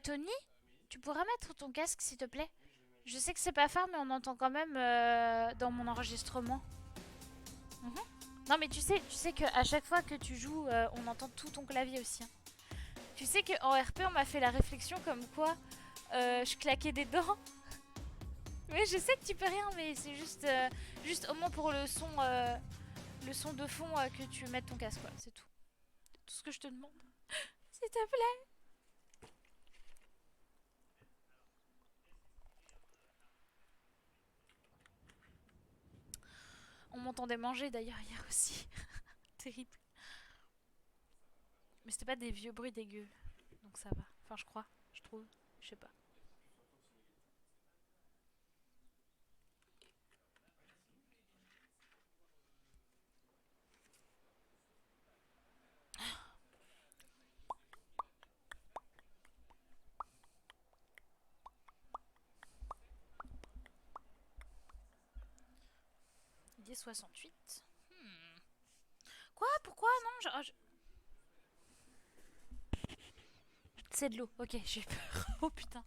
Tony, tu pourras mettre ton casque s'il te plaît? Je sais que c'est pas fort, mais on entend quand même dans mon enregistrement. Mhm. Non, mais tu sais qu'à chaque fois que tu joues, on entend tout ton clavier aussi, hein. Tu sais qu'en RP, on m'a fait la réflexion comme quoi je claquais des dents. Oui, je sais que tu peux rien, mais c'est juste au moins pour le son de fond que tu mettes ton casque, quoi. C'est tout. C'est tout ce que je te demande. S'il te plaît. On m'entendait manger d'ailleurs hier aussi. Terrible. Mais c'était pas des vieux bruits dégueux. Donc ça va. Enfin, je crois. Je trouve. Je sais pas. 10,68. Quoi? Pourquoi? Non, c'est de l'eau. Ok, j'ai eu peur. Oh putain.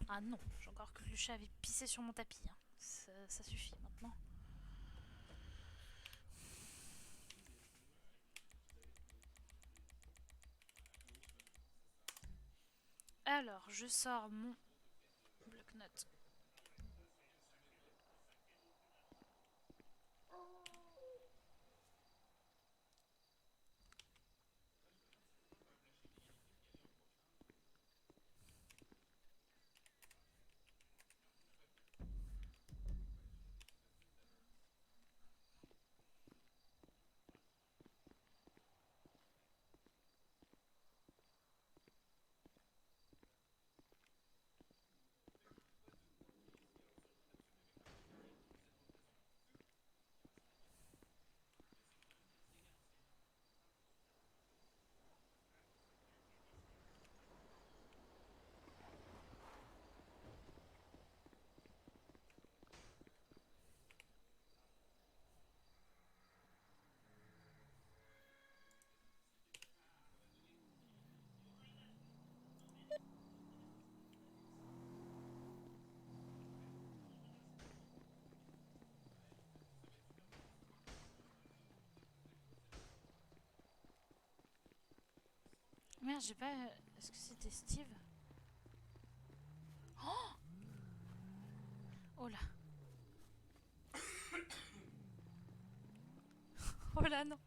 Ah non, j'ai encore cru que le chat avait pissé sur mon tapis, hein. Ça suffit maintenant. Alors, je sors mon bloc-notes. Merde, j'ai pas. Est-ce que c'était Steve? Oh, oh là. Oh là, non.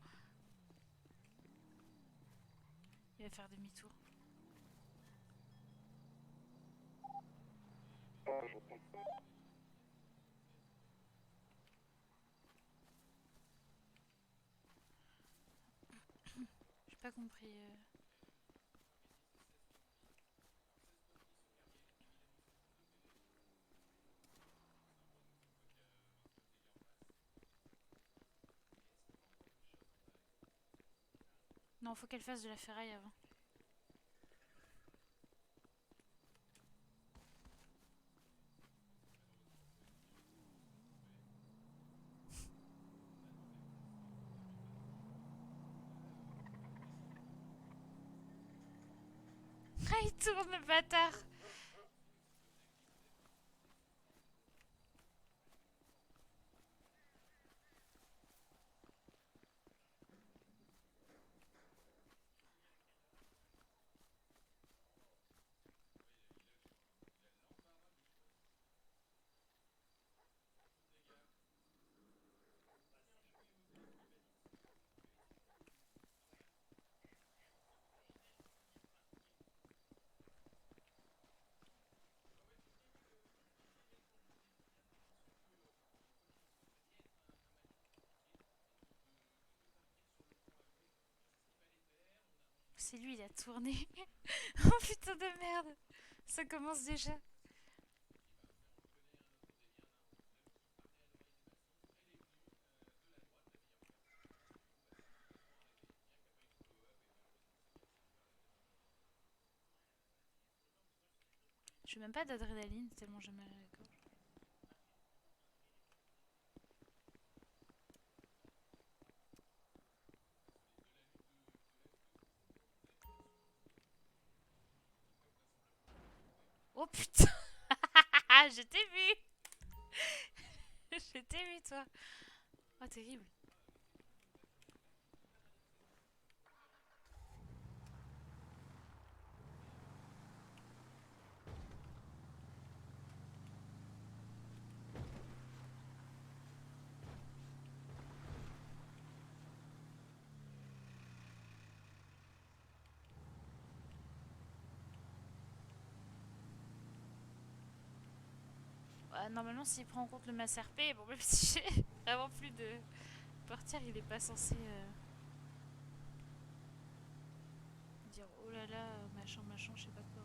Il va faire demi-tour. J'ai pas compris. Non, faut qu'elle fasse de la ferraille avant. Ah, il tourne le bâtard. C'est lui, il a tourné. Oh putain de merde. Ça commence déjà. Je veux même pas d'adrénaline tellement j'ai mal à la gorge. Oh putain. Je t'ai vu. Je t'ai vu, toi. Oh, terrible. Normalement, s'il prend en compte le mass RP, bon, même si j'ai vraiment plus de portière, il est pas censé dire oh là là, machin, machin, je sais pas quoi.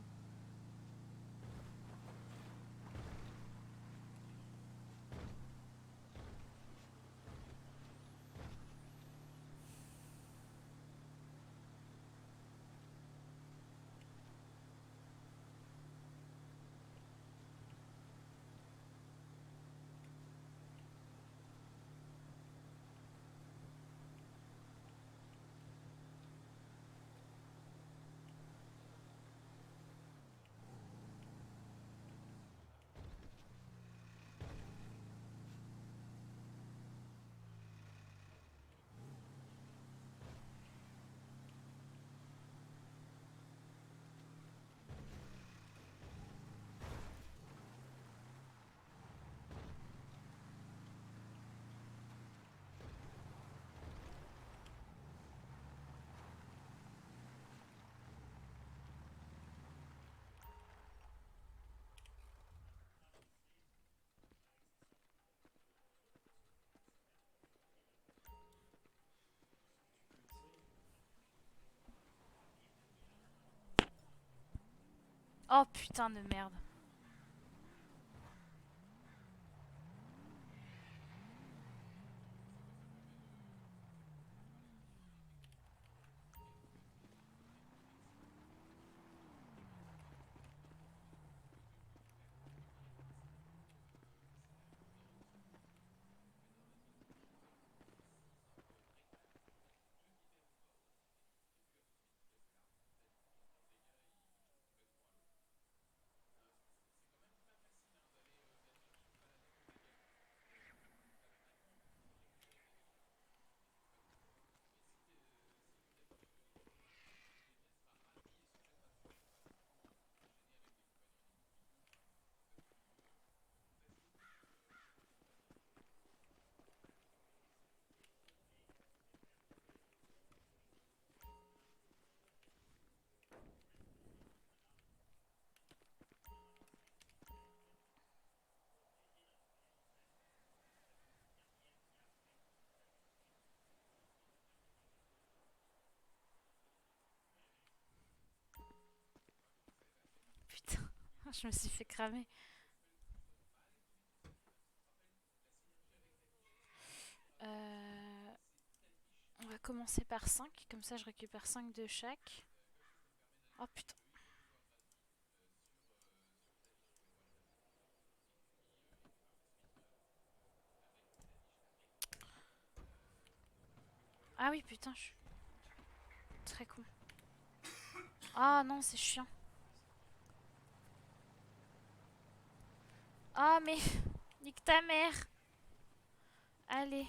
Oh putain de merde. Putain, je me suis fait cramer. Euh, on va commencer par 5, comme ça je récupère 5 de chaque. Oh putain. Ah oui, putain, je suis très con. Ah non, c'est chiant. Ah mais nique ta mère. Allez.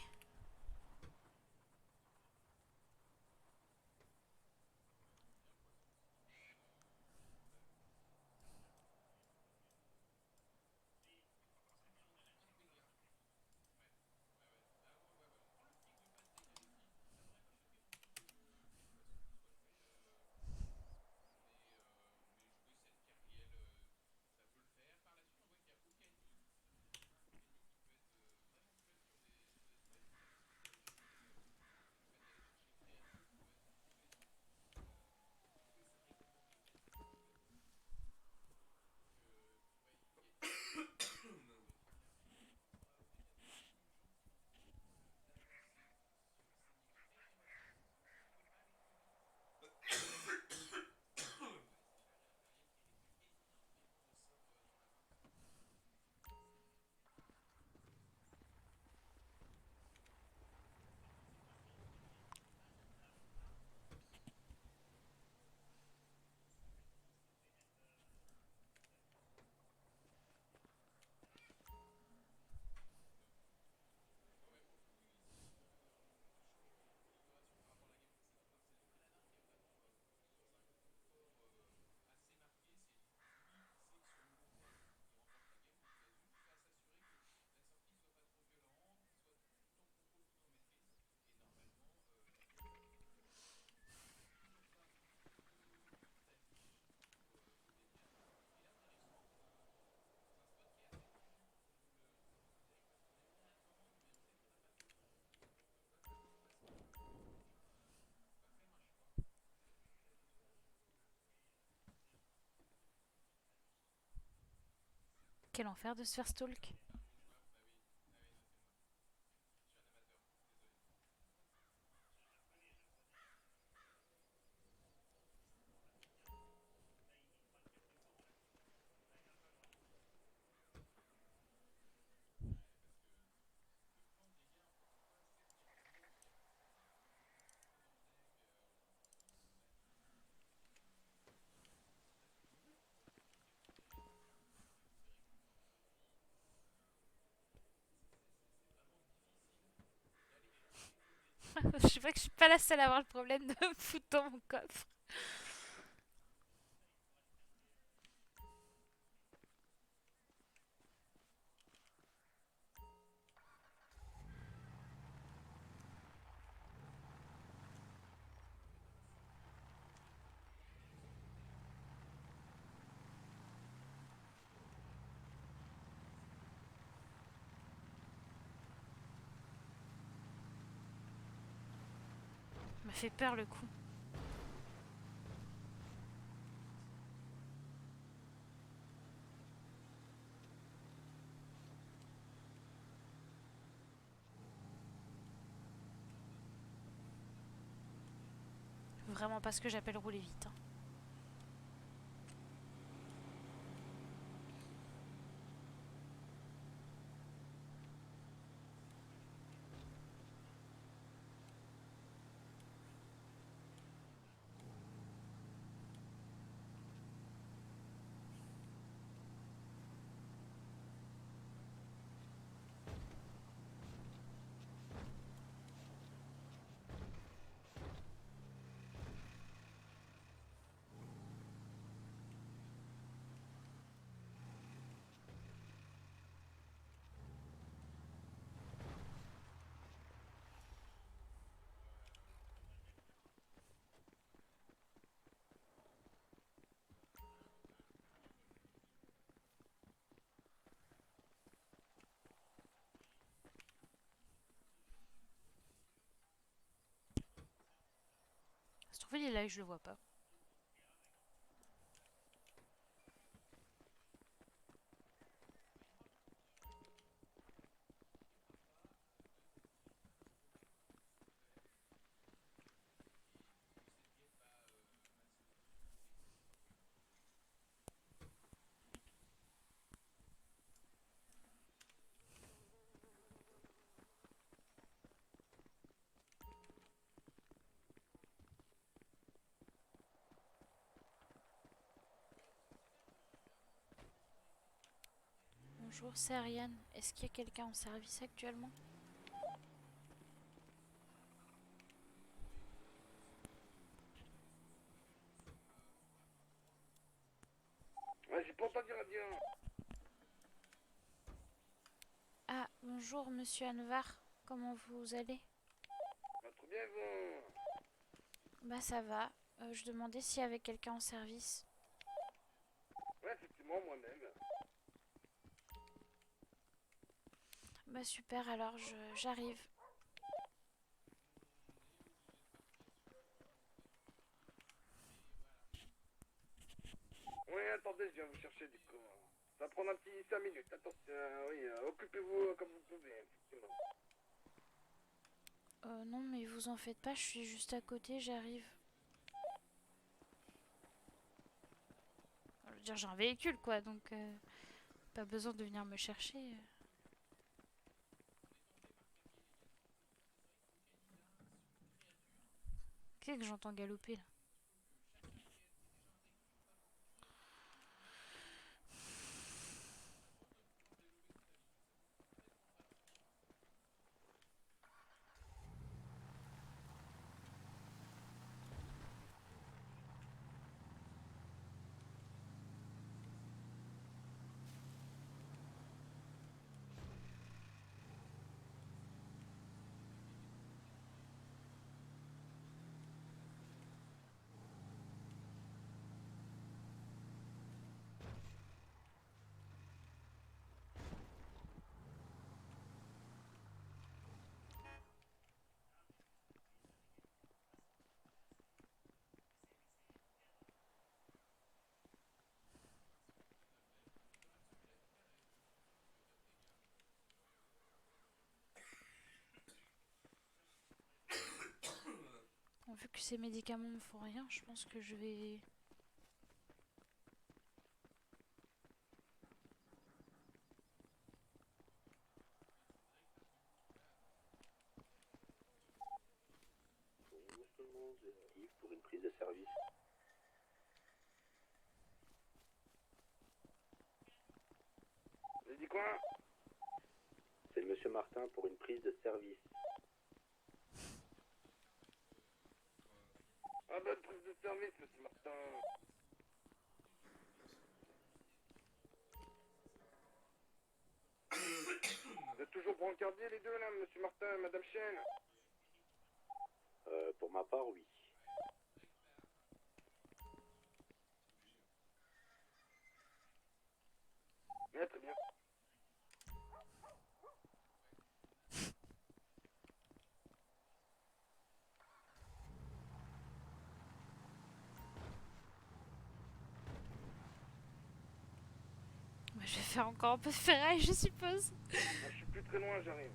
Quel enfer de se faire stalk. Je vois que je suis pas la seule à avoir le problème de me foutre dans mon coffre. Ça m'a fait peur le coup. Vraiment pas ce que j'appelle rouler vite, hein. Ça se trouve, il est là et je le vois pas. Bonjour, c'est Ariane. Est-ce qu'il y a quelqu'un en service actuellement? Ouais, j'ai pas entendu rien. Ah, bonjour, monsieur Anvar. Comment vous allez? Bah, trop bien, vous. Bah, ça va. Je demandais s'il y avait quelqu'un en service. Ouais, effectivement, moi-même. Bah, super, alors j'arrive. Ouais, attendez, je viens vous chercher du coup. Ça va prendre un petit 5 minutes. Attention, oui, occupez-vous comme vous pouvez, effectivement. Non, mais vous en faites pas, je suis juste à côté, j'arrive. Je veux dire, j'ai un véhicule, quoi, donc pas besoin de venir me chercher. Qu'est-ce que j'entends galoper là? que ces médicaments me font rien, je pense que je vais... Pour une prise de service. J'ai dit quoi? C'est le monsieur Martin pour une prise de service. Ah bah, prise de service, monsieur Martin. Vous êtes toujours brancardiers les deux là, monsieur Martin et madame Chienne? Pour ma part, oui. Ouais, très bien. Bah, je vais faire encore un peu de ferraille, je suppose. Moi, je suis plus très loin, j'arrive.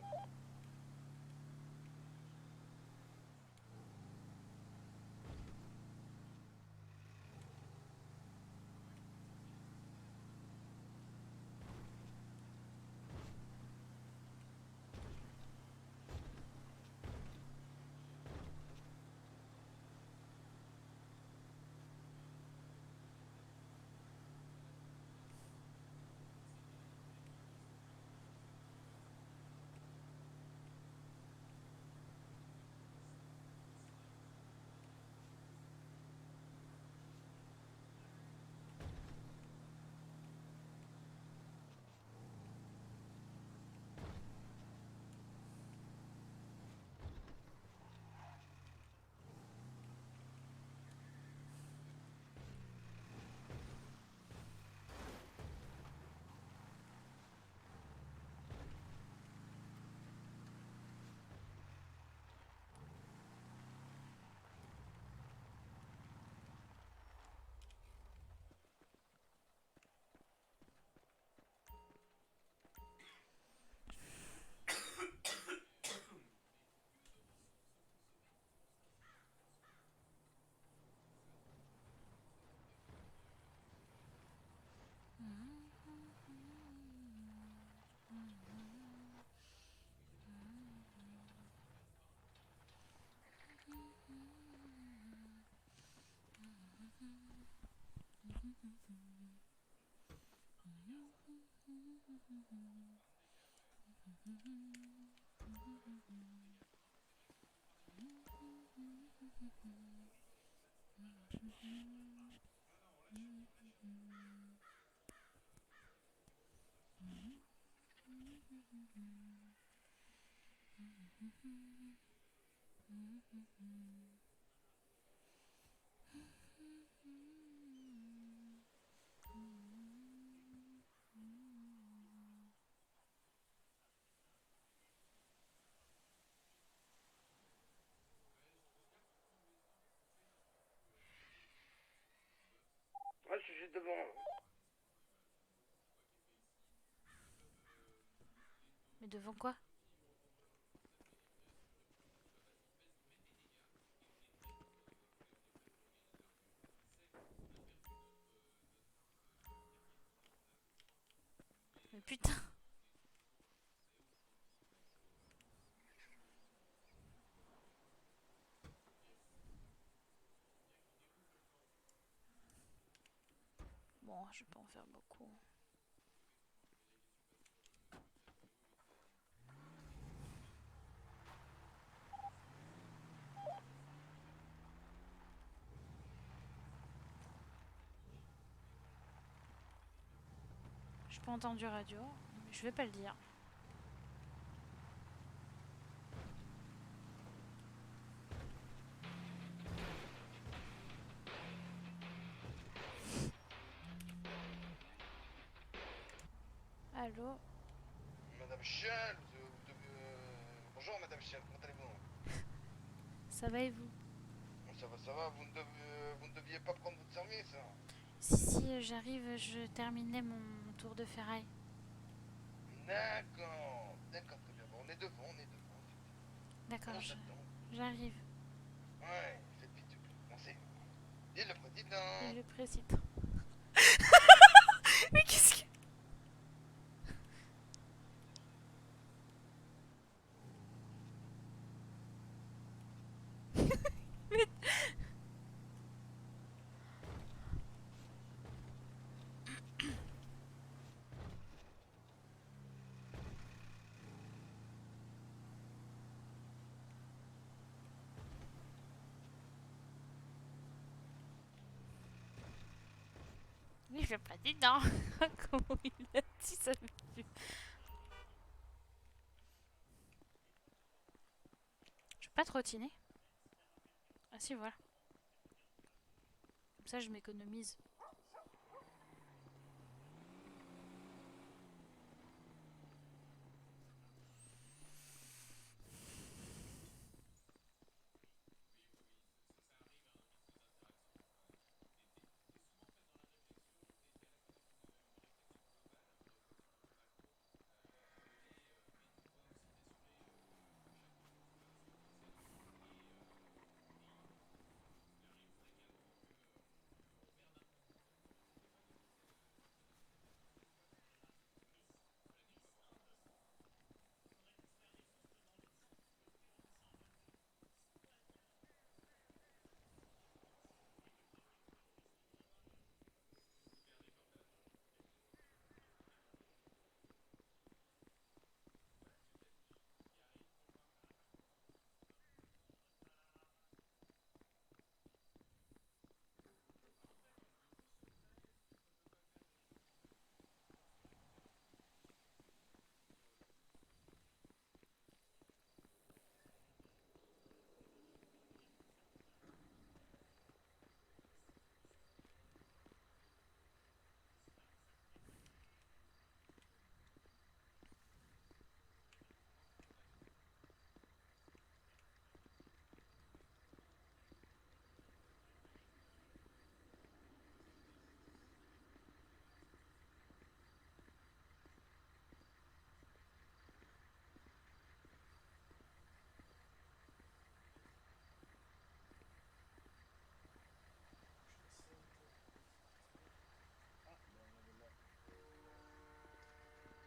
Ouais, je suis juste devant. Mais devant quoi? Mais putain. Bon, je vais pas en faire beaucoup. J'ai pas entendu radio, mais je vais pas le dire. Allô? Madame Chienne, bonjour Madame Chienne, comment allez-vous? Ça va et vous? Ça va, vous ne deviez pas prendre votre service, hein? Si, j'arrive, je terminais mon tour de ferraille. D'accord, très bien. Bon, on est devant. D'accord, On s'attend. j'arrive. Ouais, faites commencer. Et le président. Et le président. Mais qu'est-ce que... Mais... Oui, le président. Comment il a dit ça me tue. Je vais pas trottiner. Ah si, voilà. Comme ça, je m'économise.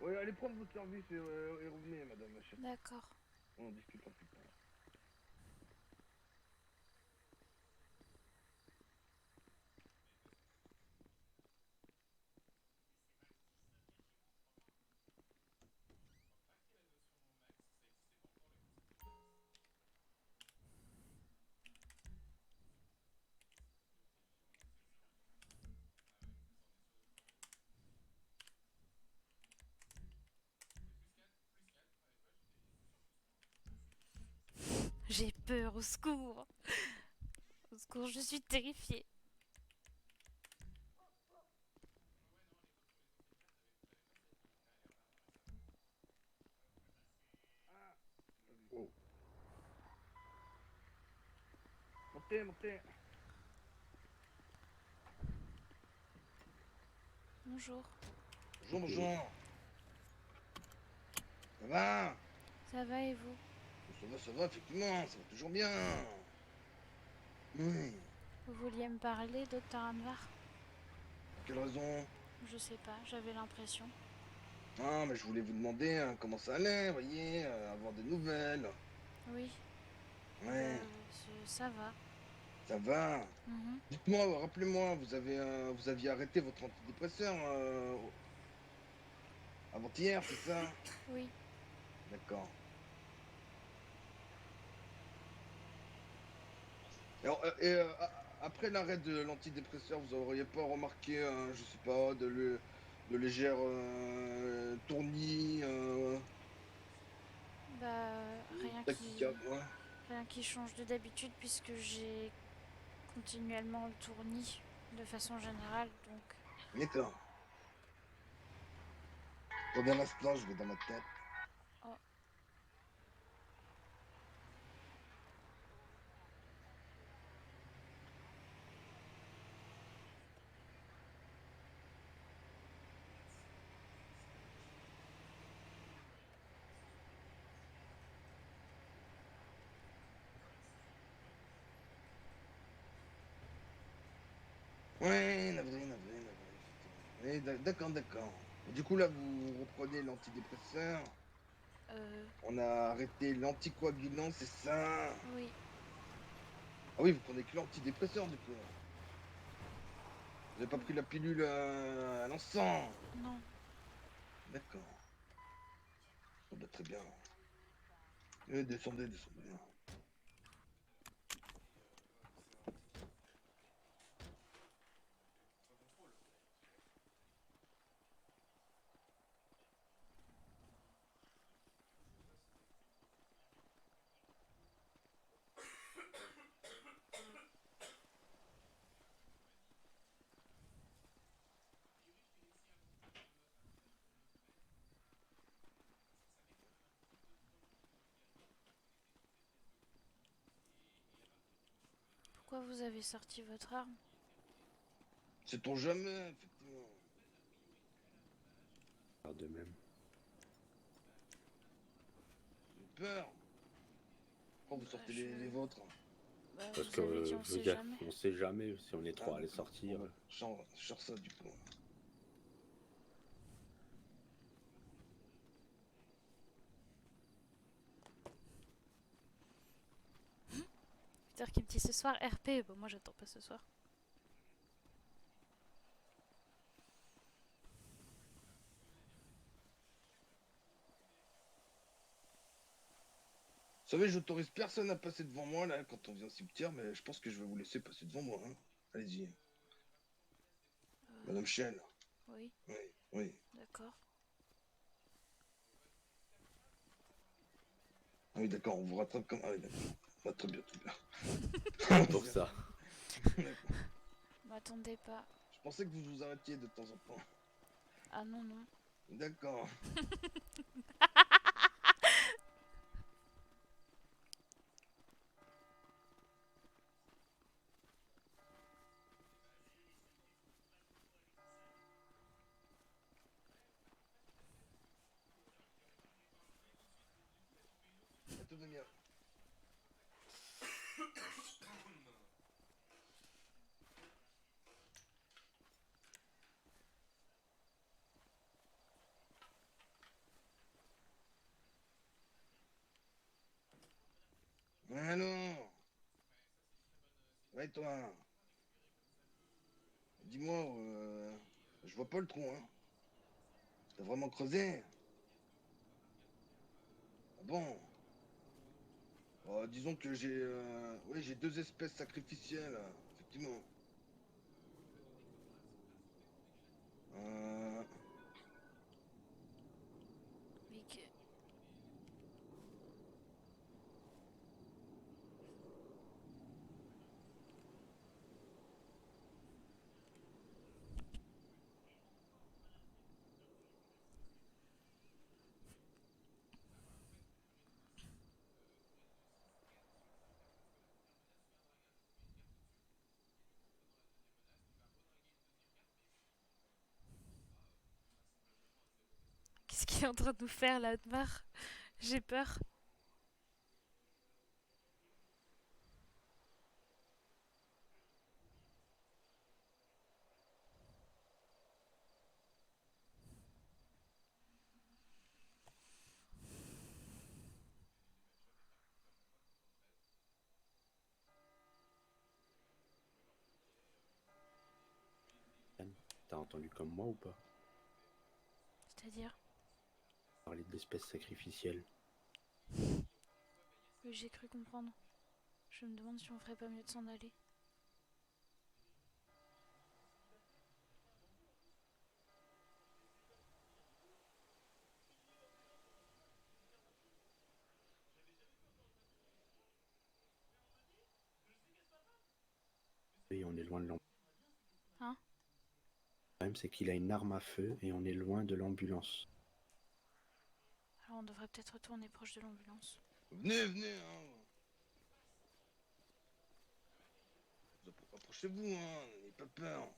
Ouais, allez prendre votre service et revenez, madame ma chère. D'accord. On discutera plus tard. J'ai peur, au secours. Au secours, je suis terrifiée. Oh. Montez, montez. Bonjour. Bonjour, bonjour. Ça va? Ça va et vous? Ça va, effectivement, ça va toujours bien. Oui. Vous vouliez me parler, docteur Anvar? Pour quelle raison? Je sais pas, j'avais l'impression. Ah, mais je voulais vous demander comment ça allait, voyez, avoir des nouvelles. Oui, Ouais, ça va. ça va. Mhm. Dites-moi, rappelez-moi, vous aviez arrêté votre antidépresseur avant-hier, c'est ça? Oui. D'accord. Alors, après l'arrêt de l'antidépresseur, vous auriez pas remarqué, je sais pas, de légères tournis, Bah, tachycardes, ouais. rien qui change de d'habitude puisque j'ai continuellement le tournis de façon générale, donc... D'accord. Attendez un instant, je vais dans ma tête. Oh, Ouais, navré, navré. Oui, d'accord, d'accord. Et du coup, là, vous reprenez l'antidépresseur. On a arrêté l'anticoagulant, c'est ça? Oui. Ah oui, vous prenez que l'antidépresseur, du coup. Vous avez pas pris la pilule à l'encens? Non. D'accord. Oh, bah, très bien. Descendez, descendez. Pourquoi vous avez sorti votre arme? Sait-on jamais, effectivement. Faire de même. J'ai peur. Pourquoi vous sortez les vôtres? Bah, Parce vous avez dit que, on je veux sait dire, jamais. on sait jamais si on est Ah, trois à les d'accord. sortir. Bon, bah, je sors ça, du coup. C'est-à-dire qu'il me dit ce soir RP. Bon, moi j'attends pas ce soir. Vous savez, j'autorise personne à passer devant moi, là, quand on vient au cimetière, mais je pense que je vais vous laisser passer devant moi, hein. Allez-y. Madame Shell. Oui, Oui, oui. d'accord. Ah oui, d'accord, on vous rattrape comme... Ah oui, d'accord. Ah, très bien, très bien. C'est pour ça. D'accord. M'attendez pas. Je pensais que vous vous arrêtiez de temps en temps. Ah non, non. D'accord. À tout de bien. Alors, ouais, toi, dis-moi, je vois pas le trou, hein. T'as vraiment creusé? Ah bon? Disons que ouais, j'ai deux espèces sacrificielles, effectivement. Euh, Mais que... Qu'est-ce qu'il est en train de nous faire là, Admar? J'ai peur. Anne, t'as entendu comme moi ou pas? C'est-à-dire? Parler d'espèces sacrificielles. Oui, j'ai cru comprendre. Je me demande si on ferait pas mieux de s'en aller. Et on est loin de l'ambulance. Hein? Le problème, c'est qu'il a une arme à feu et on est loin de l'ambulance. Alors on devrait peut-être retourner proche de l'ambulance. venez, venez, hein. Approchez-vous, hein. N'ayez pas peur.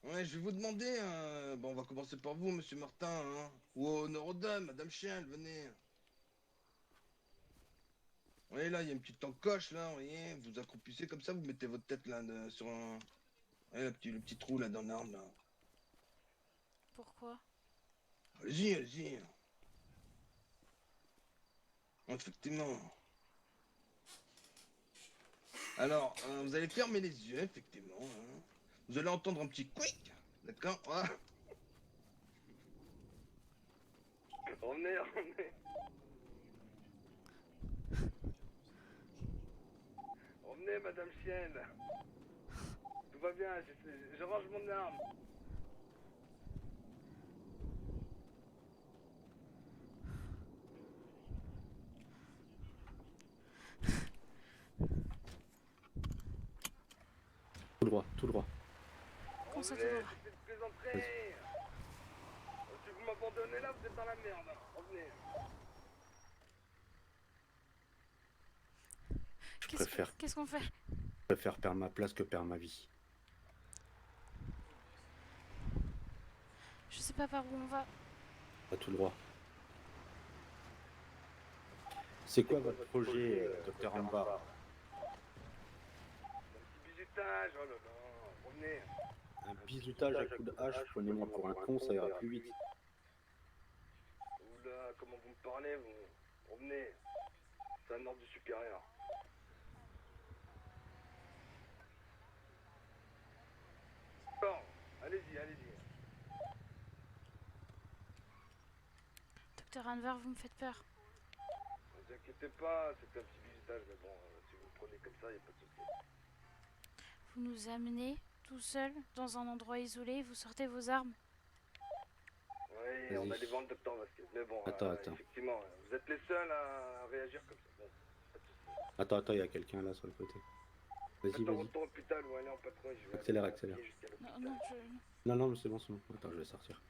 Ouais, je vais vous demander, bon, on va commencer par vous, monsieur Martin, hein. Ou honneur aux dames, madame Chiel, venez. voyez là, il y a une petite encoche là, vous voyez, vous accroupissez comme ça, vous mettez votre tête là sur un... voyez, le petit trou là dans l'arbre là. Pourquoi? Allez-y, allez-y. Effectivement. Alors, vous allez fermer les yeux, effectivement. Hein. Vous allez entendre un petit quick, d'accord? Ah. Revenez, revenez. Revenez, Madame Chienne. Tout va bien, je range mon arme. Tout droit, tout droit. Comment ça, Revenez, tout droit? c'est une plaisanterie. Si vous m'abandonnez là, vous êtes dans la merde. Revenez. Qu'est-ce qu'on fait? Je préfère perdre ma place que perdre ma vie. Je sais pas par où on va. Pas tout droit. C'est quoi votre projet, docteur Ambar? Un petit bisutage, oh là là. Revenez. Un bisutage à coups de hache, prenez-moi pour un con, ça ira plus vite. Oula, comment vous me parlez, vous? Revenez. C'est un ordre du supérieur. Bon, allez-y, allez-y. Docteur Anvar, vous me faites peur. Ne vous inquiétez pas, c'est un petit bisutage, mais bon, si vous le prenez comme ça, il n'y a pas de souci. Vous nous amenez tout seul dans un endroit isolé, vous sortez vos armes. Oui, on a des ventes de temps, Vasquez. Mais bon, Attends. effectivement, vous êtes les seuls à réagir comme ça. Bon, pas de souci. Attends, il y a quelqu'un là sur le côté. Vas-y, Faites un vas-y. retour au hôpital ou allez en patrouille, je vais Accélère, aller à accélère. pied jusqu'à l'hôpital. Non, Non, mais c'est bon, c'est bon. Attends, je vais sortir.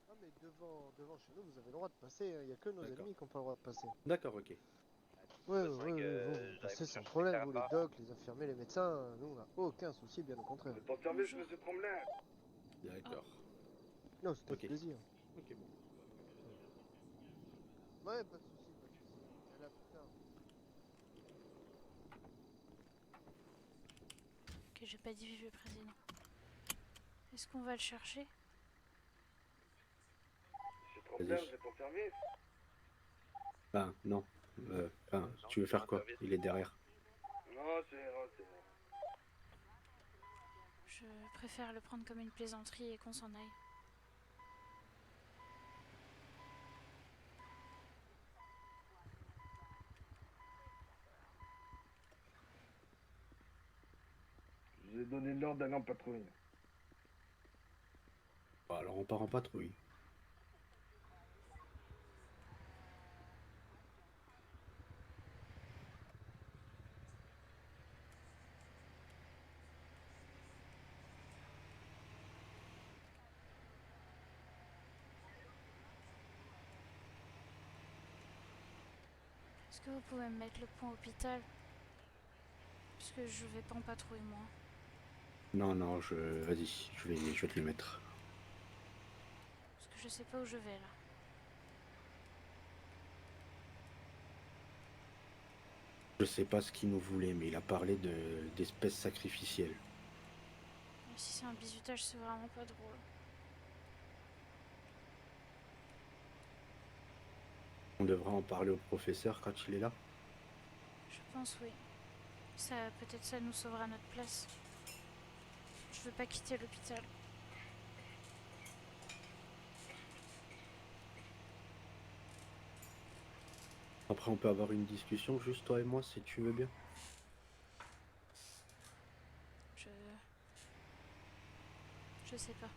Ah mais devant chez nous, vous avez le droit de passer, il n'y a que nos D'accord. ennemis qui n'ont pas le droit de passer. D'accord, ok. Ouais, toute façon, vous, j'arrive passez à sans chercher problème, quelqu'un vous les là-bas. docs, les infirmiers, les médecins, nous on n'a aucun souci, bien au contraire. Vous êtes en service, Bonjour. monsieur Tremblay? D'accord. Non, c'est avec Ok. plaisir. Ok, bon. Ouais, pas de souci, pas de souci. À là plus tard. Ok, j'ai pas dit vive le président. Est-ce qu'on va le chercher? Monsieur Tremblay, vous êtes en service? Ben, non. Tu veux faire quoi? Il est derrière. Non, c'est... Je préfère le prendre comme une plaisanterie et qu'on s'en aille. Je vous ai donné l'ordre d'aller en patrouille. Bon, alors on part en patrouille. Est-ce que vous pouvez me mettre le point hôpital? Parce que je vais pas en patrouille moi. Non, vas-y, je vais te le mettre. Parce que je sais pas où je vais là. Je sais pas ce qu'il nous voulait, mais il a parlé d'espèces sacrificielles. Même si c'est un bisutage, c'est vraiment pas drôle. On devrait en parler au professeur quand il est là. Je pense oui. Ça, peut-être ça nous sauvera notre place. Je veux pas quitter l'hôpital. Après, on peut avoir une discussion, juste toi et moi, si tu veux bien. Je sais pas.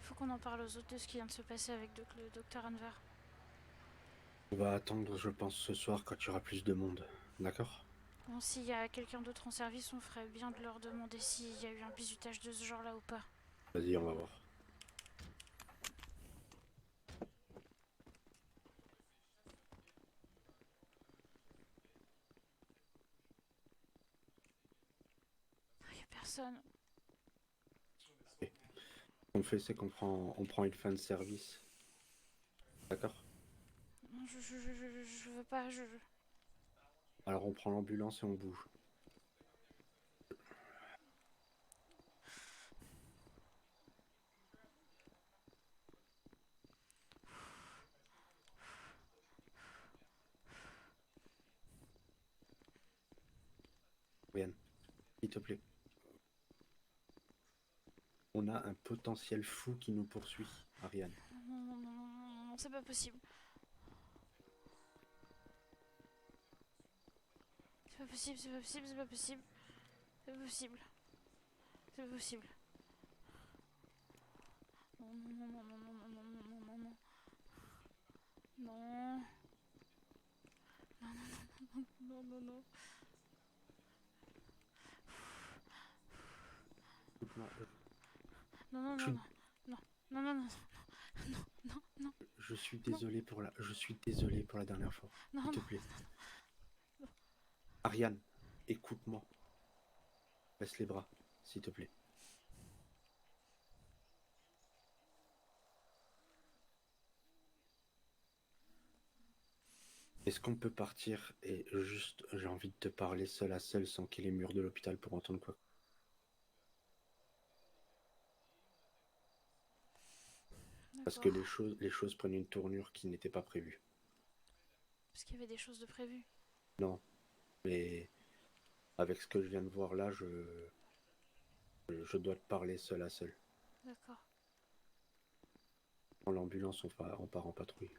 Faut qu'on en parle aux autres de ce qui vient de se passer avec le docteur Anvar. On va attendre, je pense, ce soir quand il y aura plus de monde. D'accord? Bon, s'il y a quelqu'un d'autre en service, on ferait bien de leur demander s'il y a eu un bizutage de ce genre-là ou pas. Vas-y, on va voir. Il y a personne. Ce qu'on fait, c'est on prend une fin de service. D'accord? Non, je veux pas, Alors on prend l'ambulance et on bouge. Ryan, s'il te plaît. On a un potentiel fou qui nous poursuit, Ariane. Non, c'est pas possible. C'est pas possible, c'est pas possible, c'est pas possible. C'est pas possible. C'est pas possible. Non, non, non, non, non, non, non, non, non, non. Non. Non, non, non. Écoute-moi, Non, non, je non, suis- non. Non, non, non, non, non, non, je suis désolé pour la dernière fois. non, S'il te non. plaît. Ariane, écoute-moi. Baisse les bras, s'il te plaît. Est-ce qu'on peut partir et juste, j'ai envie de te parler seul à seul sans qu'il y ait les murs de l'hôpital pour entendre quoi? Parce que D'accord. les choses prennent une tournure qui n'était pas prévue. Parce qu'il y avait des choses de prévues. Non, mais avec ce que je viens de voir là, je dois te parler seul à seul. D'accord. Dans l'ambulance, on part en patrouille.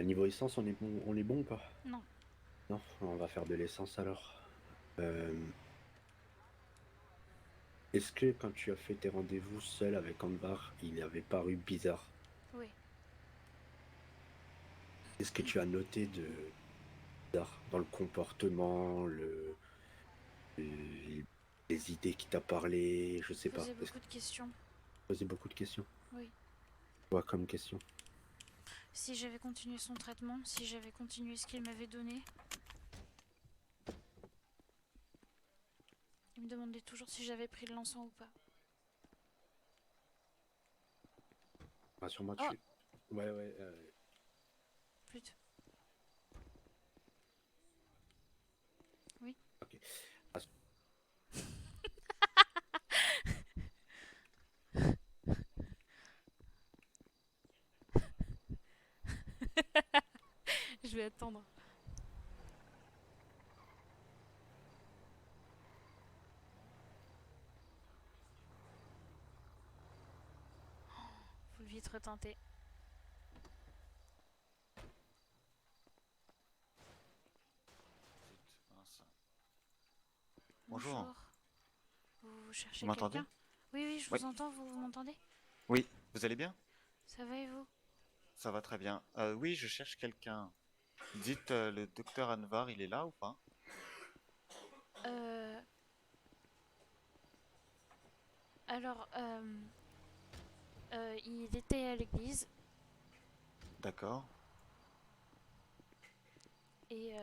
Niveau essence, on est bon ou pas? Non. Non, on va faire de l'essence alors. Est-ce que quand tu as fait tes rendez-vous seul avec Anvar, il avait paru bizarre? Oui. Est-ce que tu as noté de bizarre dans le comportement, les idées qu'il t'a parlé, je sais pas. Poser Est-ce beaucoup de questions. que poser beaucoup de questions? Oui. Quoi comme question? Si j'avais continué son traitement, si j'avais continué ce qu'il m'avait donné. Il me demandait toujours si j'avais pris de l'encens ou pas. Rassure-moi, Oh, Ouais, flûte. Oui. ok. Je vais attendre. Faut vite retenter. Mince. Bonjour. Vous Vous cherchez m'entendez? quelqu'un? Oui, oui, je Oui. vous entends, vous m'entendez? Oui, vous allez bien? Ça va et vous? Ça va très bien. Oui, je cherche quelqu'un. Dites, le docteur Anvar, il est là ou pas? Euh... Alors, il était à l'église D'accord. et...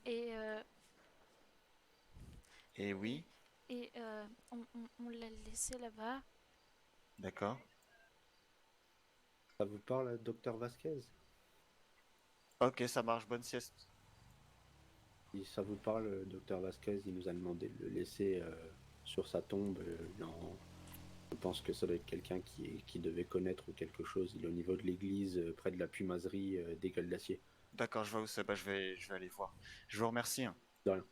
et... Et oui, on l'a laissé là-bas. d'accord. Ça vous parle, docteur Vasquez? Ok, ça marche, bonne sieste. Si ça vous parle, docteur Vasquez, il nous a demandé de le laisser sur sa tombe. Je pense que ça doit être quelqu'un qui devait connaître quelque chose. Il est au niveau de l'église, près de la puimazerie des Gueules d'Acier. D'accord, je vois où c'est. Bah, je vais aller voir. Je vous remercie, hein. De rien.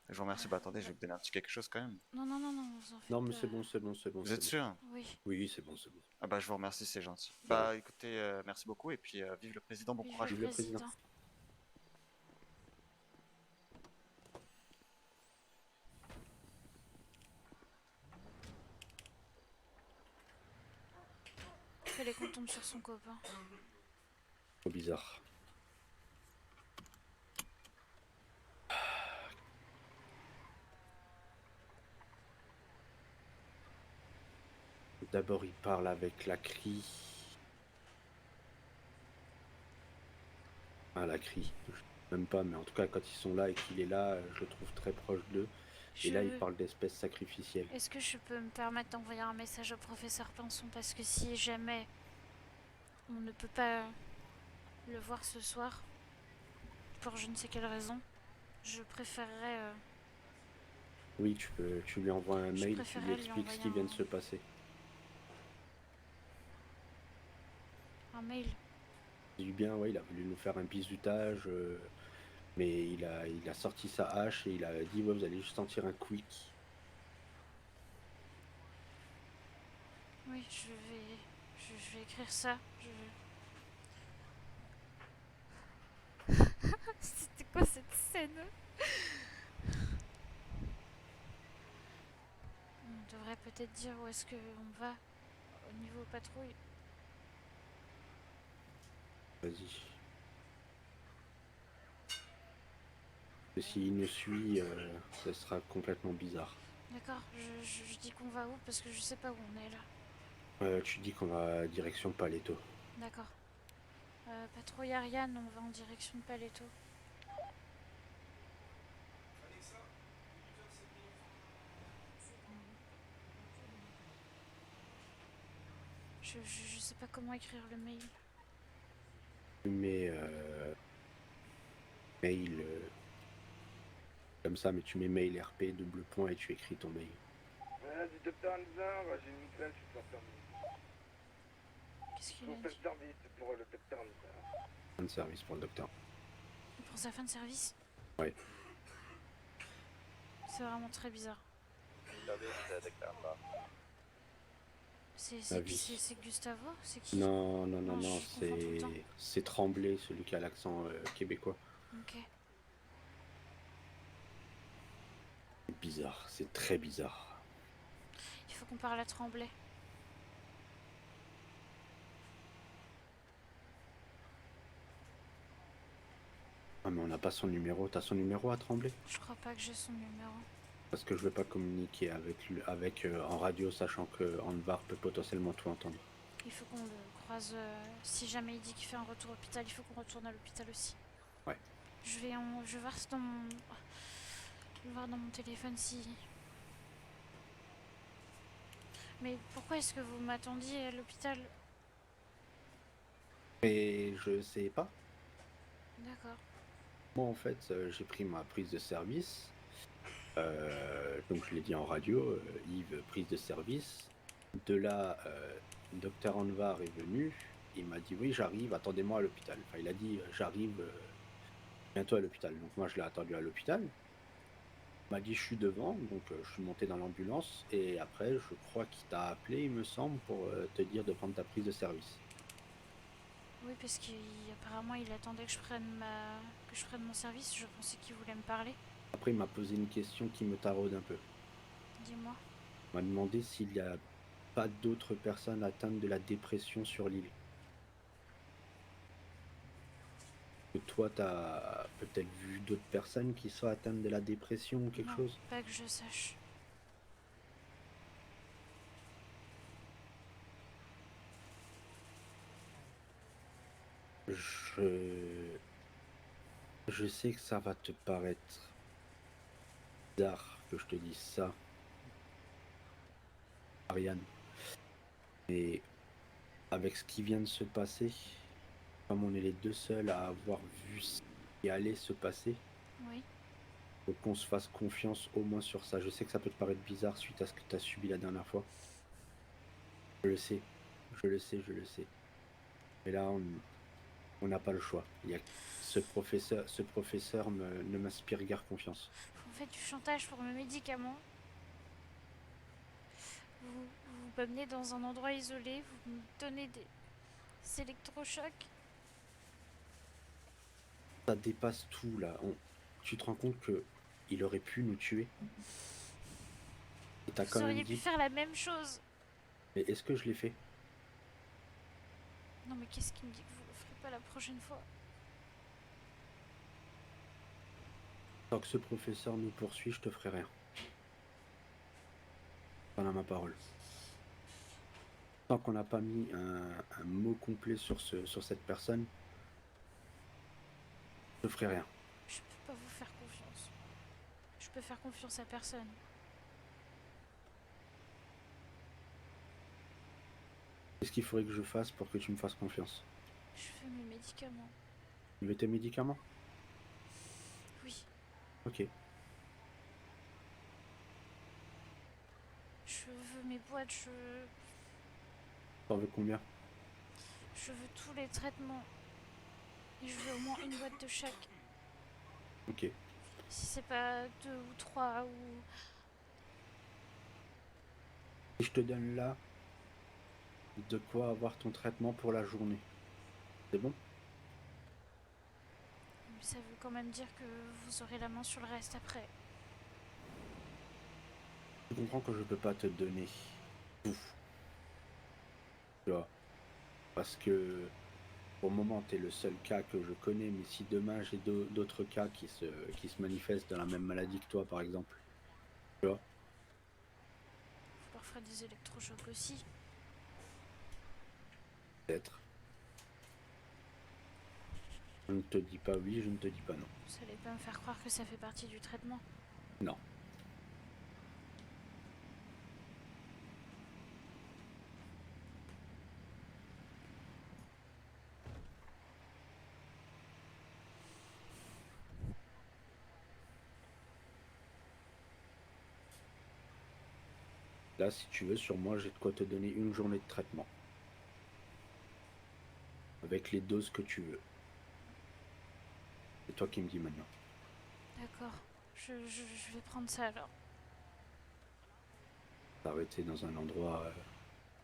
Je vous remercie. Bah, attendez, je vais vous donner un petit quelque chose quand même. Non, non, non, non, vous en faites Non, mais pas. c'est bon, c'est bon, c'est bon. Vous c'est êtes bon. sûr? Oui, Oui, c'est bon, c'est bon. Ah bah, je vous remercie, c'est gentil. De Bah, rien. écoutez, merci beaucoup et puis vive le président, bon vive courage. Vive le le président. président. fallait qu'on tombe sur son copain. Trop bizarre. D'abord, il parle avec la CRI. Ah, la CRI. Je sais même pas, mais en tout cas, quand ils sont là et qu'il est là, je le trouve très proche d'eux. Et là, il parle d'espèces sacrificielles. Est-ce que je peux me permettre d'envoyer un message au professeur Pinson? Parce que si jamais on ne peut pas le voir ce soir, pour je ne sais quelle raison, je préférerais... Oui, tu lui envoies un mail, tu lui expliques ce qui vient de se passer. Un mail? Du bien, ouais, il a voulu nous faire un bizutage, mais il a sorti sa hache et il a dit ouais, vous allez juste sentir un quick. Oui, je vais écrire ça. C'était quoi cette scène? On devrait peut-être dire où est-ce qu'on va au niveau patrouille. Vas-y. Et s'il nous suit, ça sera complètement bizarre. D'accord, je dis qu'on va où parce que je sais pas où on est là. Tu dis qu'on va direction Paletto. D'accord. Patrouille Ariane, on va en direction de Paletto. Je sais pas comment écrire le mail. Tu mets mail comme ça, mais tu mets mail RP double point et tu écris ton mail. Du docteur Anzar, j'ai une nouvelle, je suis enfermé. Qu'est-ce qu'il a dit? Fin de service pour le docteur Anzar. Fin de service pour le docteur. Pour sa fin de service? Ouais. C'est vraiment très bizarre. C'est Gustavo? C'est qui? Non, c'est Tremblay, celui qui a l'accent québécois. Ok. C'est bizarre, c'est très bizarre. Il faut qu'on parle à Tremblay. Ah mais on n'a pas son numéro, t'as son numéro à Tremblay? Je crois pas que j'ai son numéro. Parce que je veux pas communiquer avec en radio, sachant que Anvar peut potentiellement tout entendre. Il faut qu'on le croise. Si jamais il dit qu'il fait un retour à l'hôpital, il faut qu'on retourne à l'hôpital aussi. Ouais. Je vais voir dans mon... Je vais voir dans mon téléphone si... Mais pourquoi est-ce que vous m'attendiez à l'hôpital? Et je sais pas. D'accord. Moi en fait, j'ai pris ma prise de service. Donc je l'ai dit en radio, Yves, prise de service. De là, docteur Anvar est venu. Il m'a dit oui, j'arrive, attendez-moi à l'hôpital. Enfin, il a dit j'arrive bientôt à l'hôpital. Donc moi je l'ai attendu à l'hôpital. Il m'a dit je suis devant, donc je suis monté dans l'ambulance. Et après, je crois qu'il t'a appelé, il me semble, pour te dire de prendre ta prise de service. Oui, parce qu'apparemment il attendait que je prenne mon service. Je pensais qu'il voulait me parler. Après, il m'a posé une question qui me taraude un peu. Dis-moi. Il m'a demandé s'il n'y a pas d'autres personnes atteintes de la dépression sur l'île. Que toi, t'as peut-être vu d'autres personnes qui sont atteintes de la dépression ou quelque chose? Pas que je sache. Je sais que ça va te paraître bizarre que je te dise ça, Ariane. Mais avec ce qui vient de se passer, comme on est les deux seuls à avoir vu ce qui allait se passer, Oui. faut qu'on se fasse confiance au moins sur ça. Je sais que ça peut te paraître bizarre suite à ce que tu as subi la dernière fois. Je le sais, je le sais, je le sais. Mais là, on n'a pas le choix. Ce professeur ne m'inspire guère confiance. Vous faites du chantage pour mes médicaments. Vous m'amenez dans un endroit isolé, vous me donnez des électrochocs. Ça dépasse tout là. Tu te rends compte que il aurait pu nous tuer? Et t'as Vous quand même auriez pu dit. faire la même chose. Mais est-ce que je l'ai fait? Non mais qu'est-ce qui me dit que vous le ferez pas la prochaine fois? Tant que ce professeur nous poursuit, je te ferai rien. T'en as ma parole. Tant qu'on n'a pas mis un mot complet sur cette personne, je te ferai rien. Je peux pas vous faire confiance. Je peux faire confiance à personne. Qu'est-ce qu'il faudrait que je fasse pour que tu me fasses confiance? Je veux mes médicaments. Tu veux tes médicaments? Oui. Ok. Je veux mes boîtes, T'en veux combien? je veux tous les traitements. Et je veux au moins une boîte de chaque. Ok. Si c'est pas 2 ou 3 ou... Si je te donne là de quoi avoir ton traitement pour la journée, c'est bon? Mais ça veut quand même dire que vous aurez la main sur le reste après. Tu comprends que je peux pas te donner tout. Tu vois? Parce que pour le moment, t'es le seul cas que je connais, mais si demain j'ai d'autres cas qui se manifestent dans la même maladie que toi, par exemple, tu vois? Vous leur ferez des électrochocs aussi. Peut-être. Je ne te dis pas oui, je ne te dis pas non. Vous allez pas me faire croire que ça fait partie du traitement. Non. Là, si tu veux, sur moi, j'ai de quoi te donner une journée de traitement. Avec les doses que tu veux. C'est toi qui me dis maintenant. D'accord. Je vais prendre ça alors. T'arrêter dans un endroit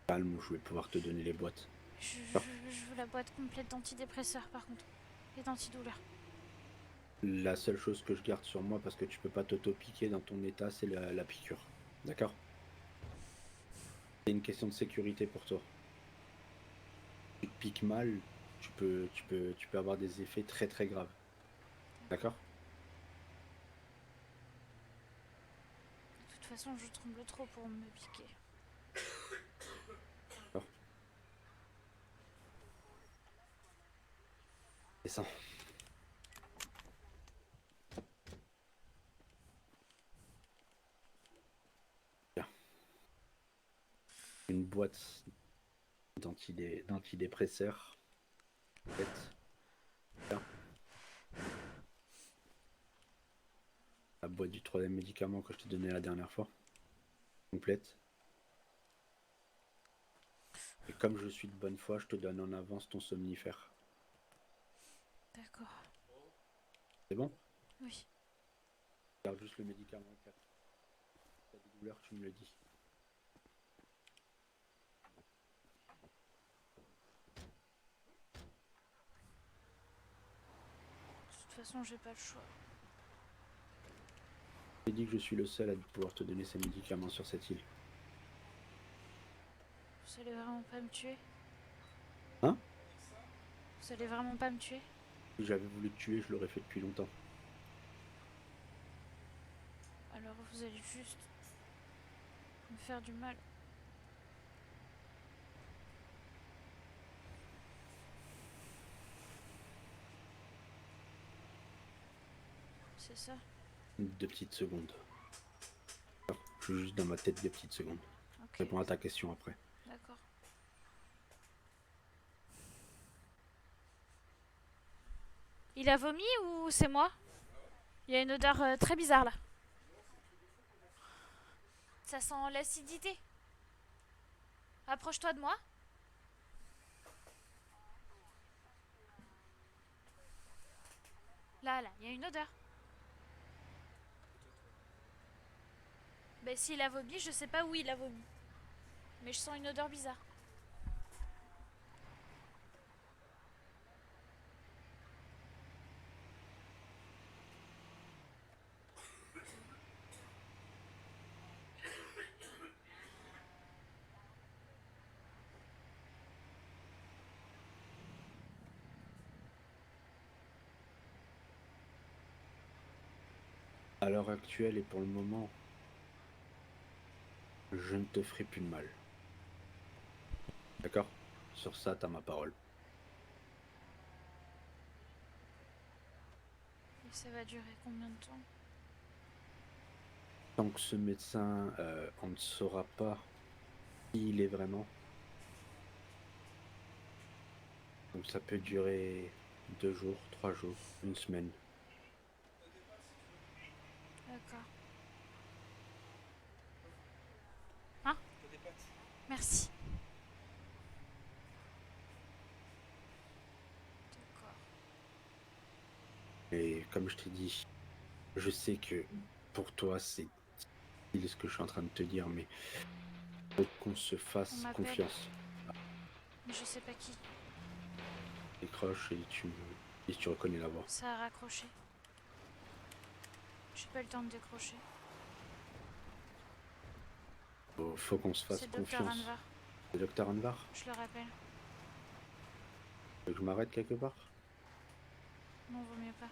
calme où je vais pouvoir te donner les boîtes. Je veux la boîte complète d'antidépresseurs par contre. Et d'antidouleurs. La seule chose que je garde sur moi, parce que tu peux pas t'auto-piquer dans ton état, c'est la piqûre. D'accord? C'est une question de sécurité pour toi. Tu te piques mal, tu peux avoir des effets très très graves. D'accord? De toute façon, je tremble trop pour me piquer. D'accord. Descends. Bien. Une boîte d'antidépresseurs. Complète. Bien. La boîte du troisième médicament que je t'ai donné la dernière fois. Complète. Et comme je suis de bonne foi, je te donne en avance ton somnifère. D'accord. C'est bon? Oui. Garde juste le médicament. Si t'as des douleurs, tu me le dis. De toute façon, j'ai pas le choix. J'ai dit que je suis le seul à pouvoir te donner ces médicaments sur cette île. Vous allez vraiment pas me tuer? Hein? Vous allez vraiment pas me tuer? Si j'avais voulu te tuer, je l'aurais fait depuis longtemps. Alors vous allez juste me faire du mal. C'est ça? 2 petites secondes. Je suis juste dans ma tête 2 petites secondes. Ok. Je réponds à ta question après. D'accord. Il a vomi ou c'est moi? Il y a une odeur très bizarre là. Ça sent l'acidité. Approche-toi de moi. Là, il y a une odeur. Ben s'il a vomi, je sais pas où il a vomi. Mais je sens une odeur bizarre. À l'heure actuelle et pour le moment, je ne te ferai plus de mal. D'accord? Sur ça, t'as ma parole. Et ça va durer combien de temps? Tant que ce médecin, on ne saura pas qui il est vraiment. Donc ça peut durer 2 jours, 3 jours, une semaine. D'accord. Hein? Merci. D'accord. Et comme je t'ai dit, je sais que pour toi c'est difficile ce que je suis en train de te dire, mais faut qu'on se On fasse m'appelle. confiance. Mais je sais pas qui. Décroche et tu reconnais la voix. Ça a raccroché. J'ai pas le temps de décrocher. Faut qu'on se fasse C'est le docteur confiance. Anvar. Le docteur Anvar, Je le rappelle. tu veux que je m'arrête quelque part? Non, vaut mieux pas.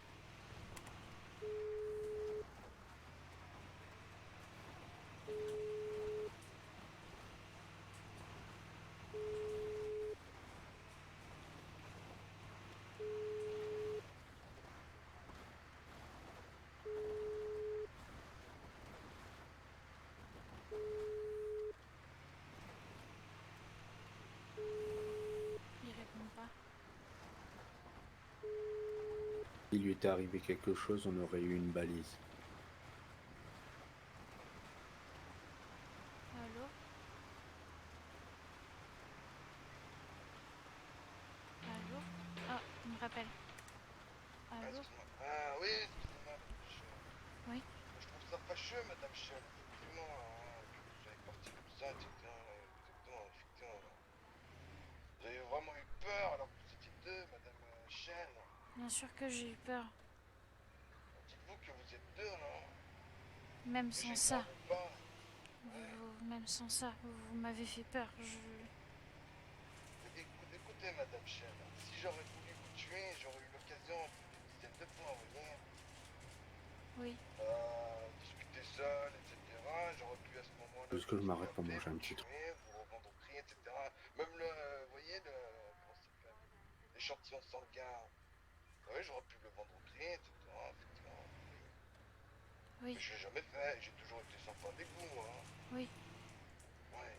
Il répond pas. S'il lui était arrivé quelque chose, on aurait eu une balise. Allô? Allô? Ah, il me rappelle. Ah, Allô? excuse-moi. Ah oui, excusez-moi. Oui. Je trouve ça fâcheux, madame Chen, effectivement, que vous soyez parti comme ça, etc. Exactement, effectivement. Vous avez vraiment eu peur alors que vous étiez deux, madame Chen. Bien sûr que j'ai eu peur. Dites-vous que vous êtes deux, non? Même Que sans j'ai ça. parlé pas. Ouais. Même sans ça, vous m'avez fait peur. Écoutez, madame Chen, si j'aurais voulu vous tuer, j'aurais eu l'occasion des dizaines de fois, vous voyez. Oui. Discuter seul, etc. J'aurais pu à ce moment-là Juste que je vous m'arrête pour appeler, manger un vous petit truc. tuer, vous revendre au prix, etc. Même le, vous voyez, le, comment ça s'appelle, l'échantillon sanguin. Oui, j'aurais pu le vendre au prix, etc. Effectivement, oui. Oui. Mais je l'ai jamais fait, j'ai toujours été sympa avec vous, hein. Oui. Ouais.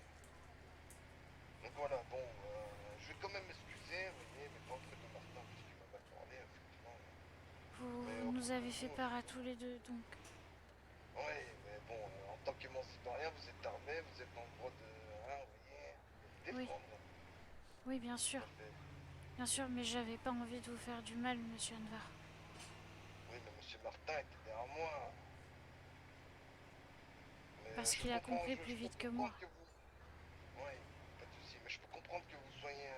Donc voilà, bon, je vais quand même m'excuser, vous voyez, mais pas auprès de Martin, puisqu'il m'a mal parlé, effectivement. Mais Vous nous auprès de avez fait vous, peur à tous les deux, donc. oui, mais bon, en tant qu'émanciparien, vous êtes armé, vous êtes en droit de, hein, vous voyez, de vous Oui. défendre. Oui, bien sûr. Tout à fait. Bien sûr, mais j'avais pas envie de vous faire du mal, monsieur Anvar. Oui, mais monsieur Martin était derrière moi. Mais Parce je qu'il a comprends, compris je plus peux vite que moi. comprendre que vous... Oui, pas de souci, mais je peux comprendre que vous soyez...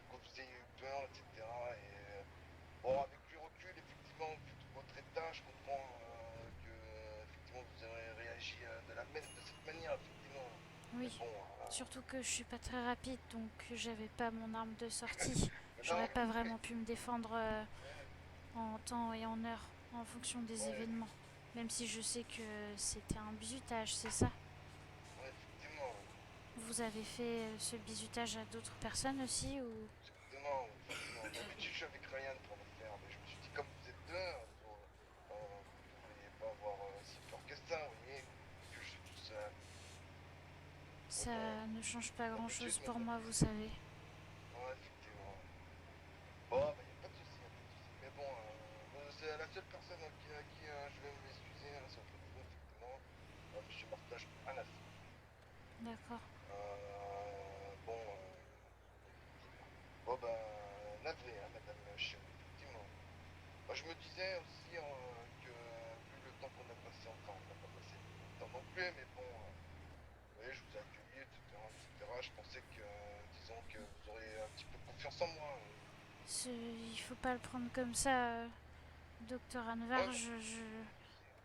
que vous ayez eu peur, etc. Et bon, avec du recul, effectivement, vu tout votre état, je comprends que, effectivement, vous aurez réagi de cette manière, effectivement. Mais Oui. bon... Surtout que je suis pas très rapide, donc j'avais pas mon arme de sortie. non, J'aurais pas vraiment pu me défendre ouais, en temps et en heure, en fonction des ouais, événements. Même si je sais que c'était un bizutage, c'est ça? ouais, effectivement. Vous avez fait ce bizutage à d'autres personnes aussi ou... Exactement, effectivement. D'habitude, je suis avec Ryan pour le faire, mais je me suis dit, comme vous êtes deux, vous ne devriez pas avoir si peur que ça, vous voyez, que je suis tout seul. Ça ne change pas D'habitude, grand-chose pour madame. moi, vous savez. Ouais, effectivement. Bon, bah, y a pas de souci, y a pas de souci. Mais bon, c'est la seule personne à qui je vais m'excuser, hein, c'est auprès de vous, effectivement. Monsieur Martin, je peux rien à faire. D'accord. Bon, bon, ben, navré, hein, madame Chen, effectivement. Moi, je me disais aussi que, vu le temps qu'on a passé, enfin, on n'a pas passé beaucoup de temps non plus, mais bon, vous voyez, je vous ai accueilli, etc., etc. Je pensais que, disons, que vous auriez un petit peu confiance en moi. Il faut pas le prendre comme ça, docteur Anvar. Ouais, bah,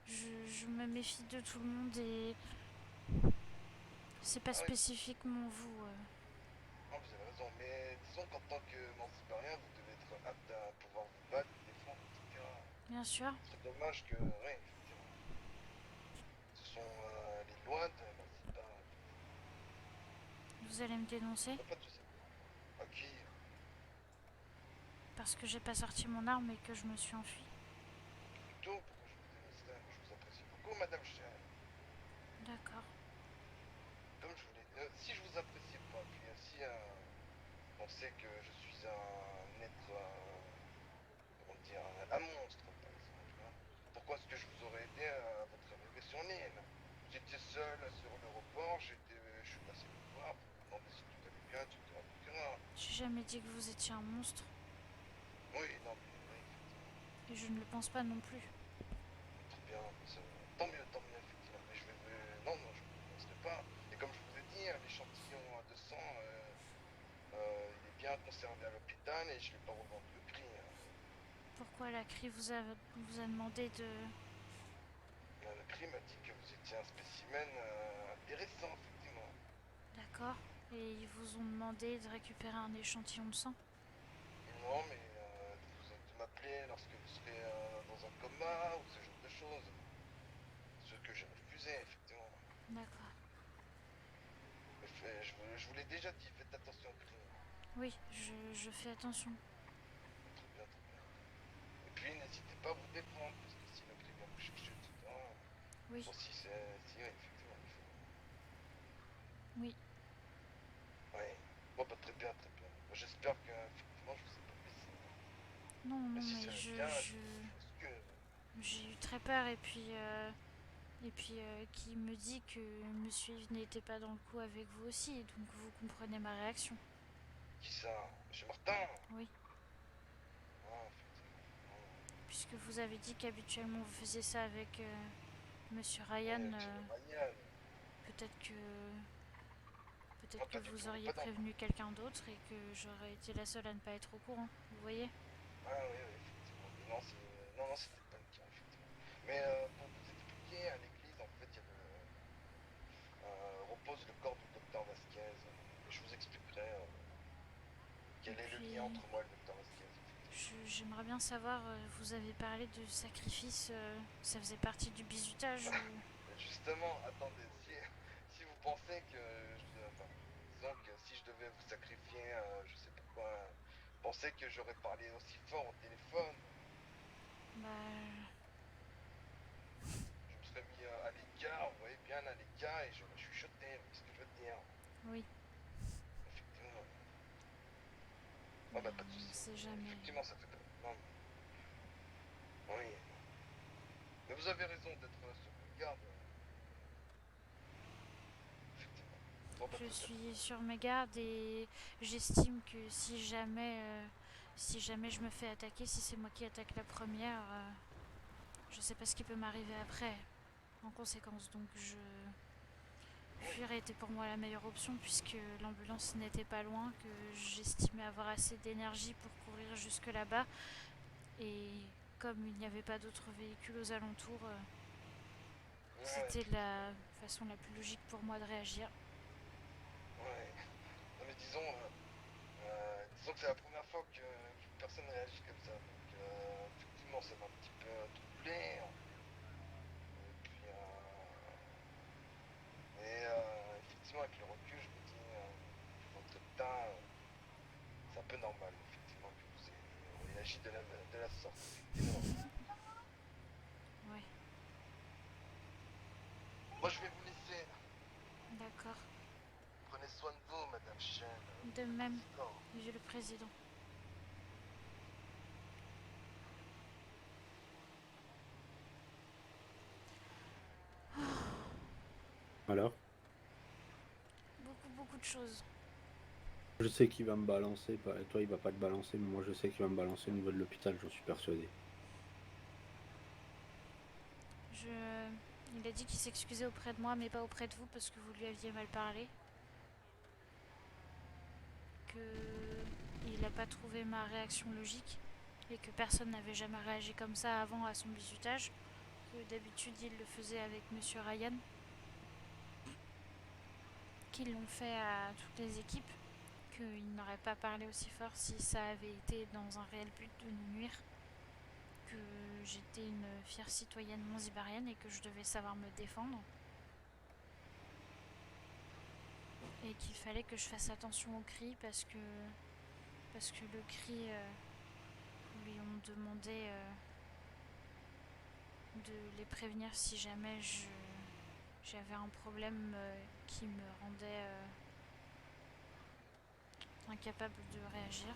Je me méfie de tout le monde et c'est pas ouais, spécifiquement vous. non, vous avez raison, mais disons qu'en tant que manciparien, vous devez être apte à pouvoir vous battre, vous défendre, etc. Bien sûr. Ce serait dommage que, ouais, effectivement. les lois de la CETA. Vous allez me dénoncer Pas de soucis. Ok, parce que j'ai pas sorti mon arme et que je me suis enfui. plutôt, pourquoi je vous dénoncerais? Je vous apprécie beaucoup, Madame Chen. D'accord. Comme je vous l'ai dit, si je vous apprécie pas, puis si on sait que je suis un être, comment dire, un monstre, par exemple, hein, pourquoi est-ce que je vous aurais aidé à votre arrivée sur l'île? Vous étiez seul sur l'aéroport, je suis passé vous voir pour vous demander si tout allait bien, etc. J'ai jamais dit que vous étiez un monstre Oui, non, mais oui, effectivement. et je ne le pense pas non plus. Très bien, tant mieux, effectivement. Mais je vais. Non, non, je ne vous penserai pas. Et comme je vous ai dit, hein, l'échantillon de sang, il est bien conservé à l'hôpital et je ne l'ai pas revendu au prix. Hein. Pourquoi la CRI vous a demandé de... Le prix m'a dit que vous étiez un spécimen intéressant, effectivement. D'accord. Et ils vous ont demandé de récupérer un échantillon de sang? Non, mais de m'appeler lorsque vous serez dans un coma ou ce genre de choses. Ce que j'ai refusé, effectivement. D'accord. Je vous l'ai déjà dit, faites attention au prix. Oui, je fais attention. Très bien, très bien. Et puis n'hésitez pas à vous défendre, parce que si le crime vient vous chercher, etc. Oui, Bon, si, oui, effectivement, il faut. oui. Ouais. Bon, bah, très bien, très bien. Moi, j'espère que, effectivement, je vous ai pas blessé. Non, Mais non, si mais ça va bien, je m'excuse. j'ai eu très peur et puis... qui me dit que monsieur Yves n'était pas dans le coup avec vous aussi, donc vous comprenez ma réaction. Qui ça? Monsieur Martin? Oui, Ah, effectivement. puisque vous avez dit qu'habituellement vous faisiez ça avec monsieur Ouais, Ryan, monsieur Ryan. peut-être que Ah, peut-être que pas du vous tout, auriez pas dans. prévenu quelqu'un d'autre et que j'aurais été la seule à ne pas être au courant, vous voyez? Ah, oui, oui, effectivement. Mais non, non, c'était pas le cas, effectivement. Mais pour vous expliquer, à l'église, en fait, il y a repose le corps du docteur Vasquez. Et je vous expliquerai Et quel est le puis lien entre moi et le docteur Vasquez, effectivement. j'aimerais bien savoir, vous avez parlé de sacrifice, ça faisait partie du bizutage ou... Mais justement, attendez, si vous pensez que, enfin, disons que si je devais vous sacrifier, je sais pas quoi, pensez que j'aurais parlé aussi fort au téléphone, Bah... je me serais mis à l'écart, vous voyez bien à l'écart, et j'aurais chuchoté, vous voyez ce que je veux dire, Oui, effectivement. Ah bah pas de on soucis, sait jamais. effectivement ça fait pas... Non, oui, mais vous avez raison d'être sur vos gardes, effectivement. Bon bah Je très bien. suis sur mes gardes et j'estime que si jamais je me fais attaquer, si c'est moi qui attaque la première, je sais pas ce qui peut m'arriver après, en conséquence. Donc fuir était pour moi la meilleure option puisque l'ambulance n'était pas loin, que j'estimais avoir assez d'énergie pour courir jusque là-bas. Et comme il n'y avait pas d'autres véhicules aux alentours, Ouais, c'était la façon la plus logique pour moi de réagir. ouais. Non mais disons que c'est la première fois qu'une personne réagit comme ça, donc effectivement ça m'a un petit peu troublé. Et puis, effectivement avec le recul, je me dis que votre état, c'est un peu normal, effectivement, que vous ayez réagi de la sorte, effectivement. Ouais, Moi je vais vous laisser. d'accord. Prenez soin de vous, Madame Chen. De même, Président. monsieur le président. Alors, Beaucoup, beaucoup de choses. je sais qu'il va me balancer, toi il va pas te balancer, mais moi je sais qu'il va me balancer au niveau de l'hôpital, j'en suis persuadé. Je... Il a dit qu'il s'excusait auprès de moi, mais pas auprès de vous parce que vous lui aviez mal parlé. Que il n'a pas trouvé ma réaction logique et que personne n'avait jamais réagi comme ça avant à son bizutage. Que d'habitude il le faisait avec monsieur Ryan. Qu'ils l'ont fait à toutes les équipes. Qu'il n'aurait pas parlé aussi fort si ça avait été dans un réel but de nous nuire. Que j'étais une fière citoyenne monzibarienne et que je devais savoir me défendre. et qu'il fallait que je fasse attention aux cris parce que le cri lui ont demandé de les prévenir si jamais j'avais un problème qui me rendait incapable de réagir.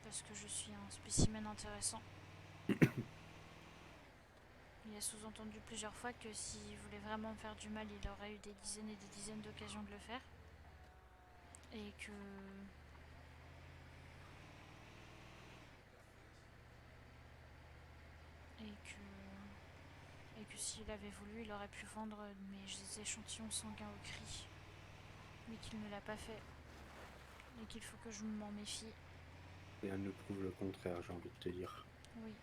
Parce que je suis un spécimen intéressant. Il a sous-entendu plusieurs fois que s'il voulait vraiment me faire du mal, il aurait eu des dizaines et des dizaines d'occasions de le faire. Et que... Et que s'il avait voulu, il aurait pu vendre mes échantillons sanguins au cri. Mais qu'il ne l'a pas fait. Et qu'il faut que je m'en méfie. Rien ne prouve le contraire, j'ai envie de te dire. Oui.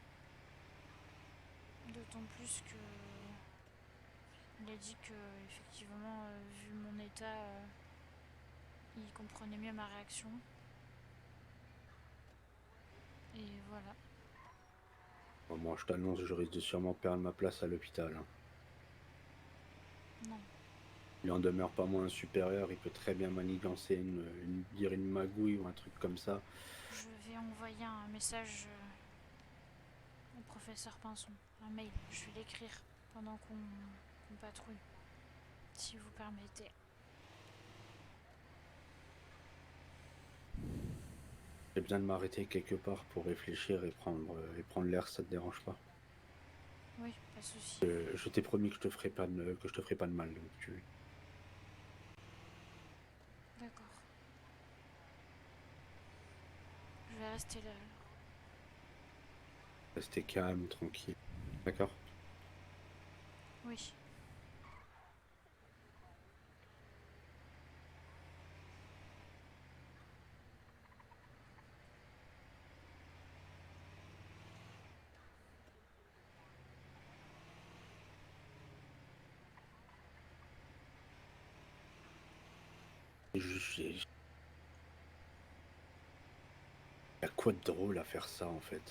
D'autant plus que... Il a dit que, effectivement, vu mon état, il comprenait mieux ma réaction. Et voilà. Bon, moi, je t'annonce, je risque de sûrement perdre ma place à l'hôpital. Hein. Non. Il en demeure pas moins un supérieur, il peut très bien manigancer dire une magouille ou un truc comme ça. Je vais envoyer un message au professeur Pinson. Un mail. Je vais l'écrire pendant qu'on patrouille. Si vous permettez. J'ai besoin de m'arrêter quelque part pour réfléchir et prendre l'air, ça te dérange pas? Oui, pas de souci. Je t'ai promis que je te ferai pas de mal, donc tu... D'accord. Je vais rester là. Rester calme, tranquille. D'accord? Oui. Il y a quoi de drôle à faire ça, en fait?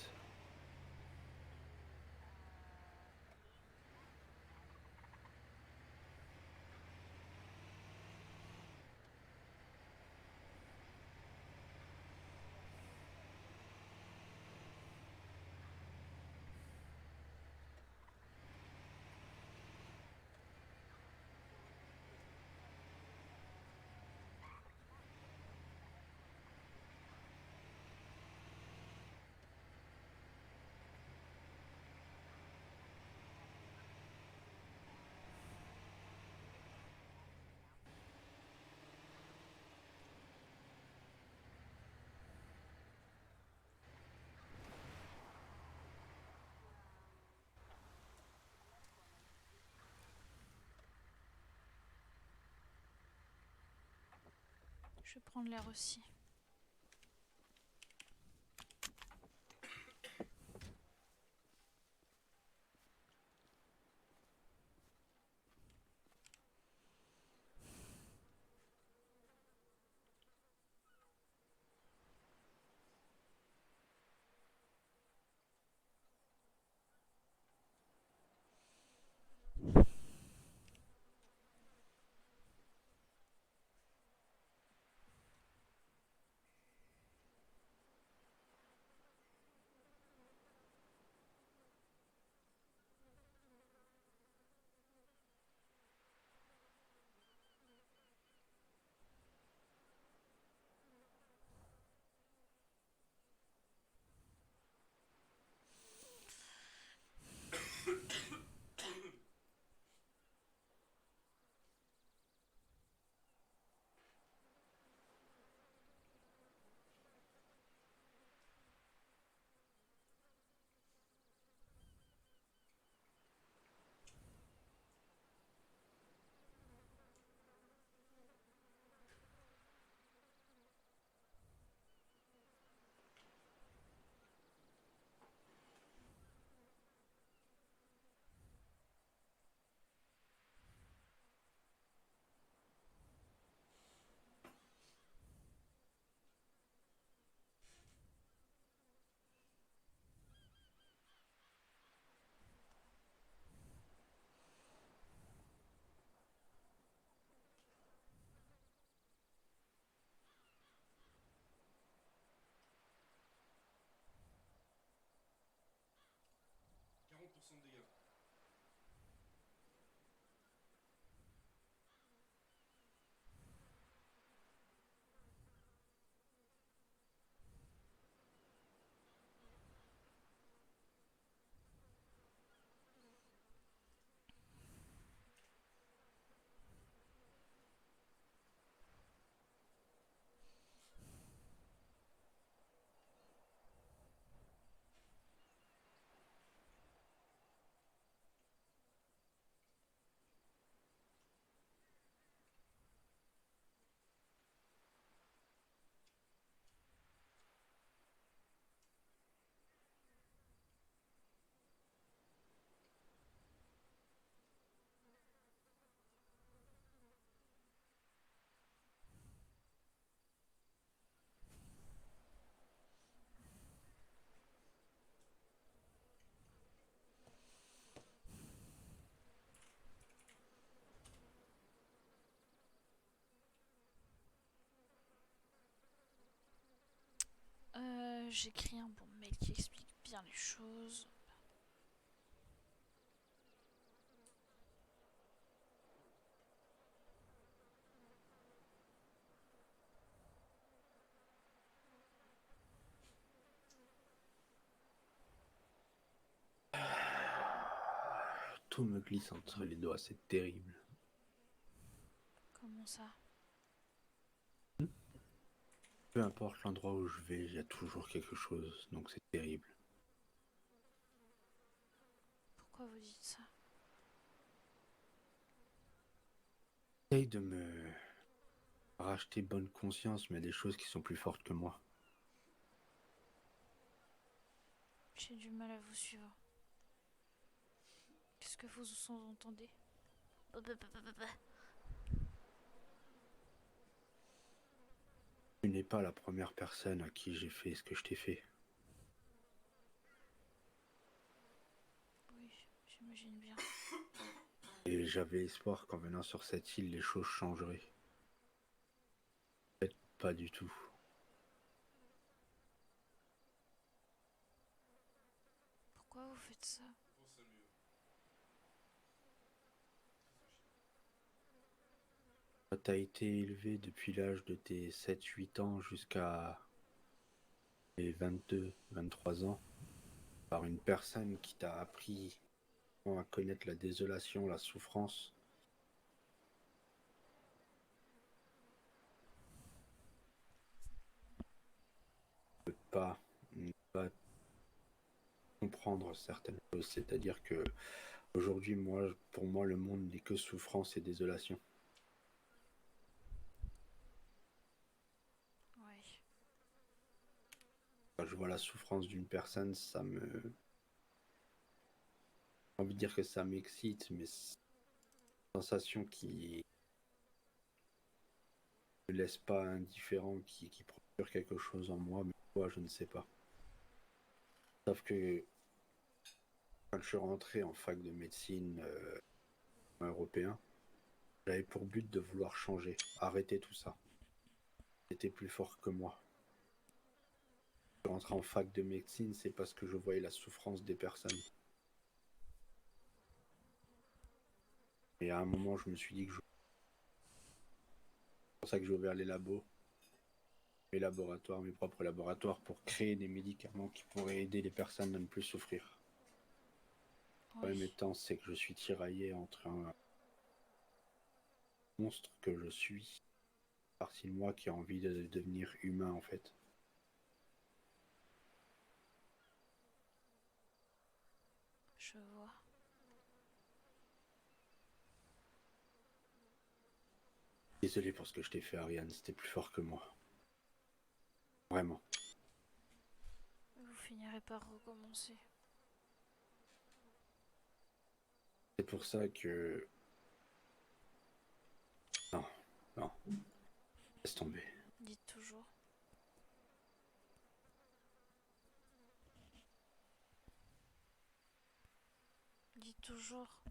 Je vais prendre l'air aussi. j'écris un bon mail qui explique bien les choses. Tout me glisse entre les doigts, c'est terrible. Comment ça? Peu importe l'endroit où je vais, il y a toujours quelque chose, donc c'est terrible. Pourquoi vous dites ça? J'essaye de me racheter bonne conscience, mais il y a des choses qui sont plus fortes que moi. J'ai du mal à vous suivre. Qu'est-ce que vous entendez? Tu n'es pas la première personne à qui j'ai fait ce que je t'ai fait. Oui, j'imagine bien. Et j'avais espoir qu'en venant sur cette île, les choses changeraient. Peut-être pas du tout. Pourquoi vous faites ça? Tu as été élevé depuis l'âge de tes 7-8 ans jusqu'à les 22-23 ans par une personne qui t'a appris à connaître la désolation, la souffrance. Pas, pas comprendre certaines choses. C'est-à-dire que aujourd'hui, pour moi, le monde n'est que souffrance et désolation. Ouais. Quand je vois la souffrance d'une personne, j'ai envie de dire que ça m'excite, mais c'est une sensation qui ne me laisse pas indifférent, qui procure quelque chose en moi, mais quoi, je ne sais pas. Sauf que quand je suis rentré en fac de médecine européen, j'avais pour but de vouloir changer, arrêter tout ça. C'était plus fort que moi. Je suis rentré en fac de médecine, c'est parce que je voyais la souffrance des personnes. Et à un moment, je me suis dit que c'est pour ça que j'ai ouvert les labos, mes laboratoires, mes propres laboratoires, pour créer des médicaments qui pourraient aider les personnes à ne plus souffrir. En même Oui. temps, c'est que je suis tiraillé entre un monstre que je suis, une partie de moi qui a envie de devenir humain en fait. Je vois. Désolé pour ce que je t'ai fait, Ariane, c'était plus fort que moi. Vraiment. Vous finirez par recommencer. C'est pour ça que... Non, non, laisse tomber. Dites toujours. Dites toujours.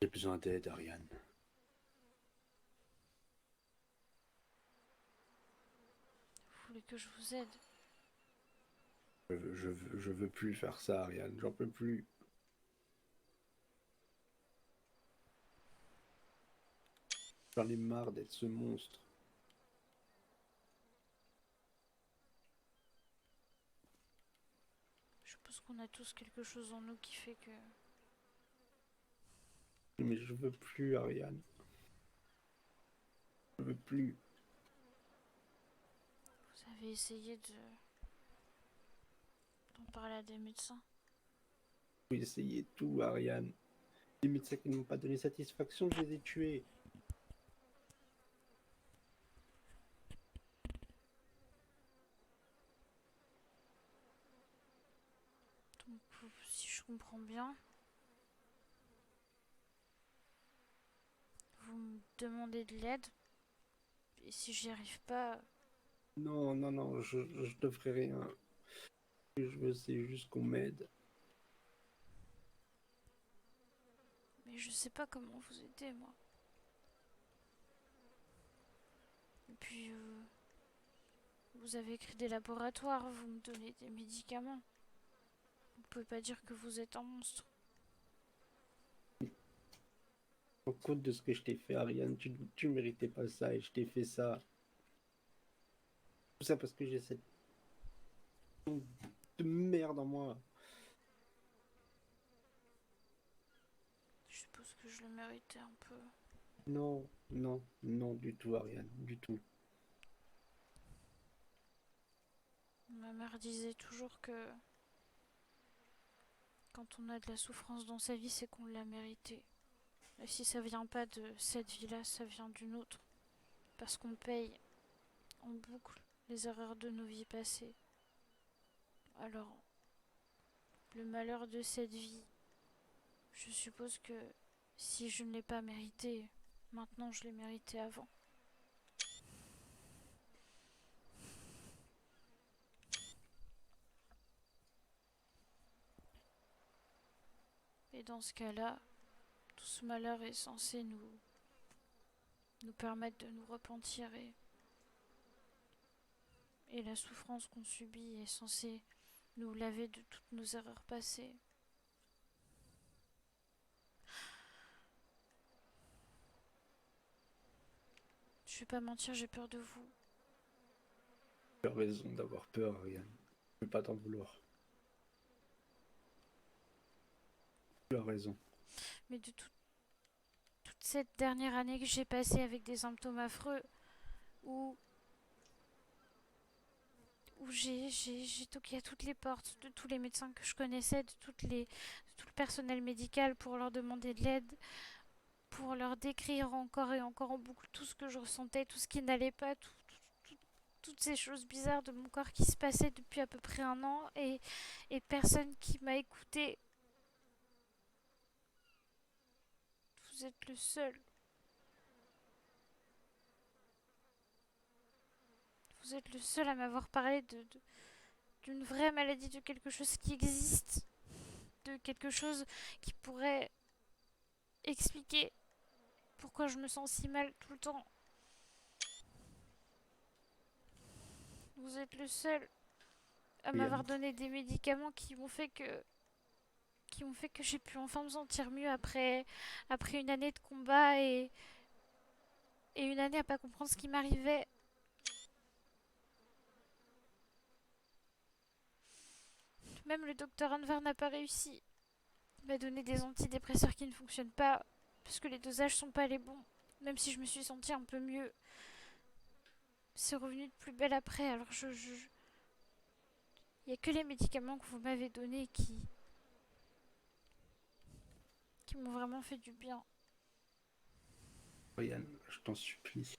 J'ai besoin d'aide, Ariane. Vous voulez que je vous aide? Je veux plus faire ça, Ariane, j'en peux plus. J'en ai marre d'être ce monstre. Je pense qu'on a tous quelque chose en nous qui fait que... Mais je veux plus, Ariane. Je veux plus. Vous avez essayé d'en parler à des médecins? J'ai essayé tout, Ariane. Les médecins qui ne m'ont pas donné satisfaction, je les ai tués. Donc, si je comprends bien, vous me demandez de l'aide. Et si j'y arrive pas, Non, non, non, je ne ferai rien. Ce que je veux, c'est juste qu'on m'aide. mais je sais pas comment vous aider, moi. puis, vous avez écrit des laboratoires, vous me donnez des médicaments. Vous pouvez pas dire que vous êtes un monstre. En compte de ce que je t'ai fait, Ariane, tu méritais pas ça et je t'ai fait ça. Tout ça parce que j'ai cette de merde en moi. Je suppose que je le méritais un peu. Non, non, non du tout, Ariane, du tout. Ma mère disait toujours que quand on a de la souffrance dans sa vie, c'est qu'on l'a mérité. Et si ça vient pas de cette vie-là, ça vient d'une autre. Parce qu'on paye en boucle les erreurs de nos vies passées. Alors, le malheur de cette vie, je suppose que si je ne l'ai pas mérité, maintenant je l'ai mérité avant. Et dans ce cas-là, tout ce malheur est censé nous permettre de nous repentir et la souffrance qu'on subit est censée nous laver de toutes nos erreurs passées. Je vais pas mentir, j'ai peur de vous. Tu as raison d'avoir peur, Ariane. Je ne peux pas t'en vouloir. Tu as raison. Mais de toute cette dernière année que j'ai passée avec des symptômes affreux, où j'ai toqué à toutes les portes de tous les médecins que je connaissais, de tout le personnel médical pour leur demander de l'aide, pour leur décrire encore et encore en boucle tout ce que je ressentais, tout ce qui n'allait pas, toutes ces choses bizarres de mon corps qui se passaient depuis à peu près un an et personne qui m'a écouté. Vous êtes le seul. Vous êtes le seul à m'avoir parlé d'une vraie maladie, de quelque chose qui existe, de quelque chose qui pourrait expliquer pourquoi je me sens si mal tout le temps. Vous êtes le seul à m'avoir donné des médicaments qui m'ont fait que j'ai pu enfin me sentir mieux après une année de combat et une année à pas comprendre ce qui m'arrivait. Même le docteur Anvar n'a pas réussi. Il m'a donné des antidépresseurs qui ne fonctionnent pas parce que les dosages sont pas les bons. Même si je me suis sentie un peu mieux, c'est revenu de plus belle après. Alors il y a que les médicaments que vous m'avez donnés qui m'ont vraiment fait du bien. Ariane, je t'en supplie.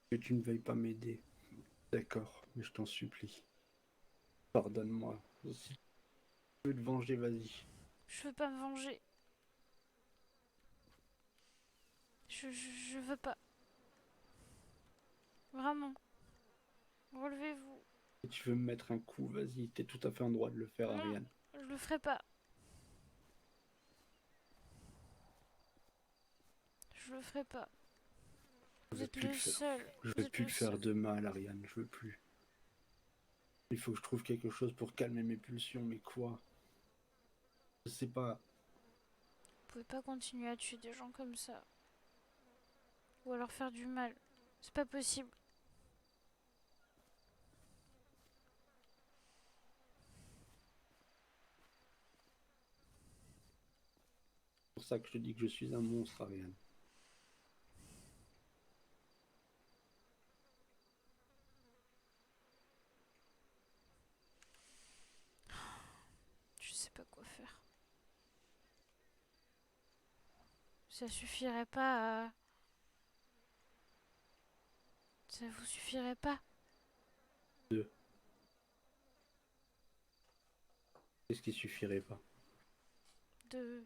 Que tu ne veuilles pas m'aider. D'accord, mais je t'en supplie. Pardonne-moi. Si tu veux te venger, vas-y. Je veux pas me venger. Je veux pas. Vraiment. Relevez-vous. Si tu veux me mettre un coup, vas-y. T'es tout à fait en droit de le faire, Non, Ariane. je le ferai pas. Je le ferai pas. Vous êtes le seul. Je veux plus te faire de mal, Ariane. Je veux plus. Il faut que je trouve quelque chose pour calmer mes pulsions, mais quoi? Je sais pas. Vous pouvez pas continuer à tuer des gens comme ça. Ou à leur faire du mal. C'est pas possible. C'est pour ça que je te dis que je suis un monstre, Ariane. Je sais pas quoi faire. Ça suffirait pas à... Ça vous suffirait pas Qu'est-ce qui suffirait pas? de...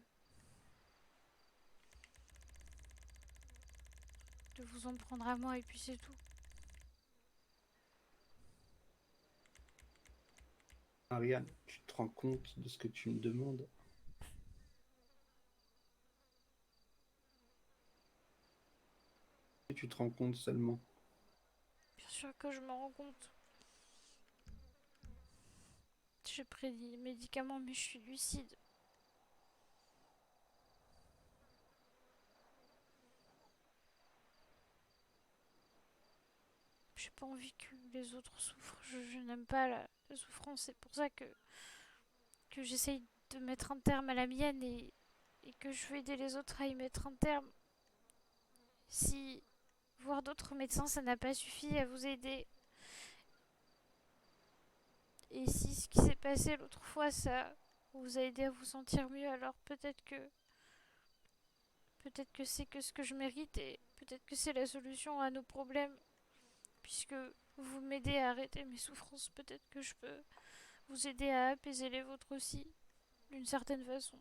de vous en prendre à moi et puis c'est tout. Ariane, tu te rends compte de ce que tu me demandes? tu te rends compte seulement? Bien sûr que je me rends compte. J'ai pris des médicaments, mais je suis lucide. J'ai pas envie que les autres souffrent. Je n'aime pas la souffrance. C'est pour ça que j'essaye de mettre un terme à la mienne et que je veux aider les autres à y mettre un terme. Si voir d'autres médecins, ça n'a pas suffi à vous aider. Et si ce qui s'est passé l'autre fois, ça vous a aidé à vous sentir mieux, alors peut-être que c'est que ce que je mérite et peut-être que c'est la solution à nos problèmes. Puisque vous m'aidez à arrêter mes souffrances, peut-être que je peux vous aider à apaiser les vôtres aussi, d'une certaine façon.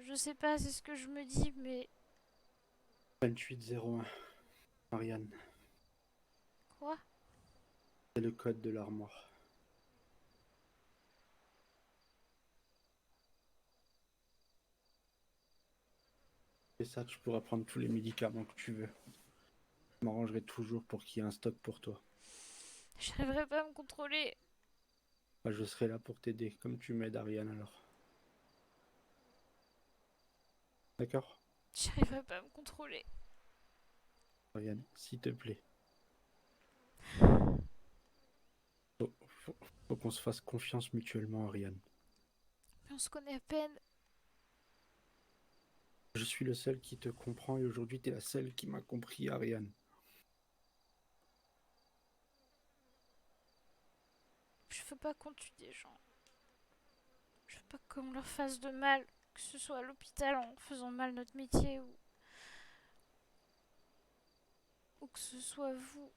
Je sais pas, c'est ce que je me dis, mais 2801, Ariane, quoi? c'est le code de l'armoire. Et ça, tu pourras prendre tous les médicaments que tu veux. Je m'arrangerai toujours pour qu'il y ait un stock pour toi. J'arriverai pas à me contrôler. Bah, je serai là pour t'aider, comme tu m'aides, Ariane, alors. D'accord? J'arriverai pas à me contrôler. Ariane, s'il te plaît. Faut qu'on se fasse confiance mutuellement, Ariane. Mais on se connaît à peine. Je suis le seul qui te comprend et aujourd'hui t'es la seule qui m'a compris, Ariane. Je veux pas qu'on tue des gens. Je veux pas qu'on leur fasse de mal. Que ce soit à l'hôpital en faisant mal notre métier ou que ce soit vous.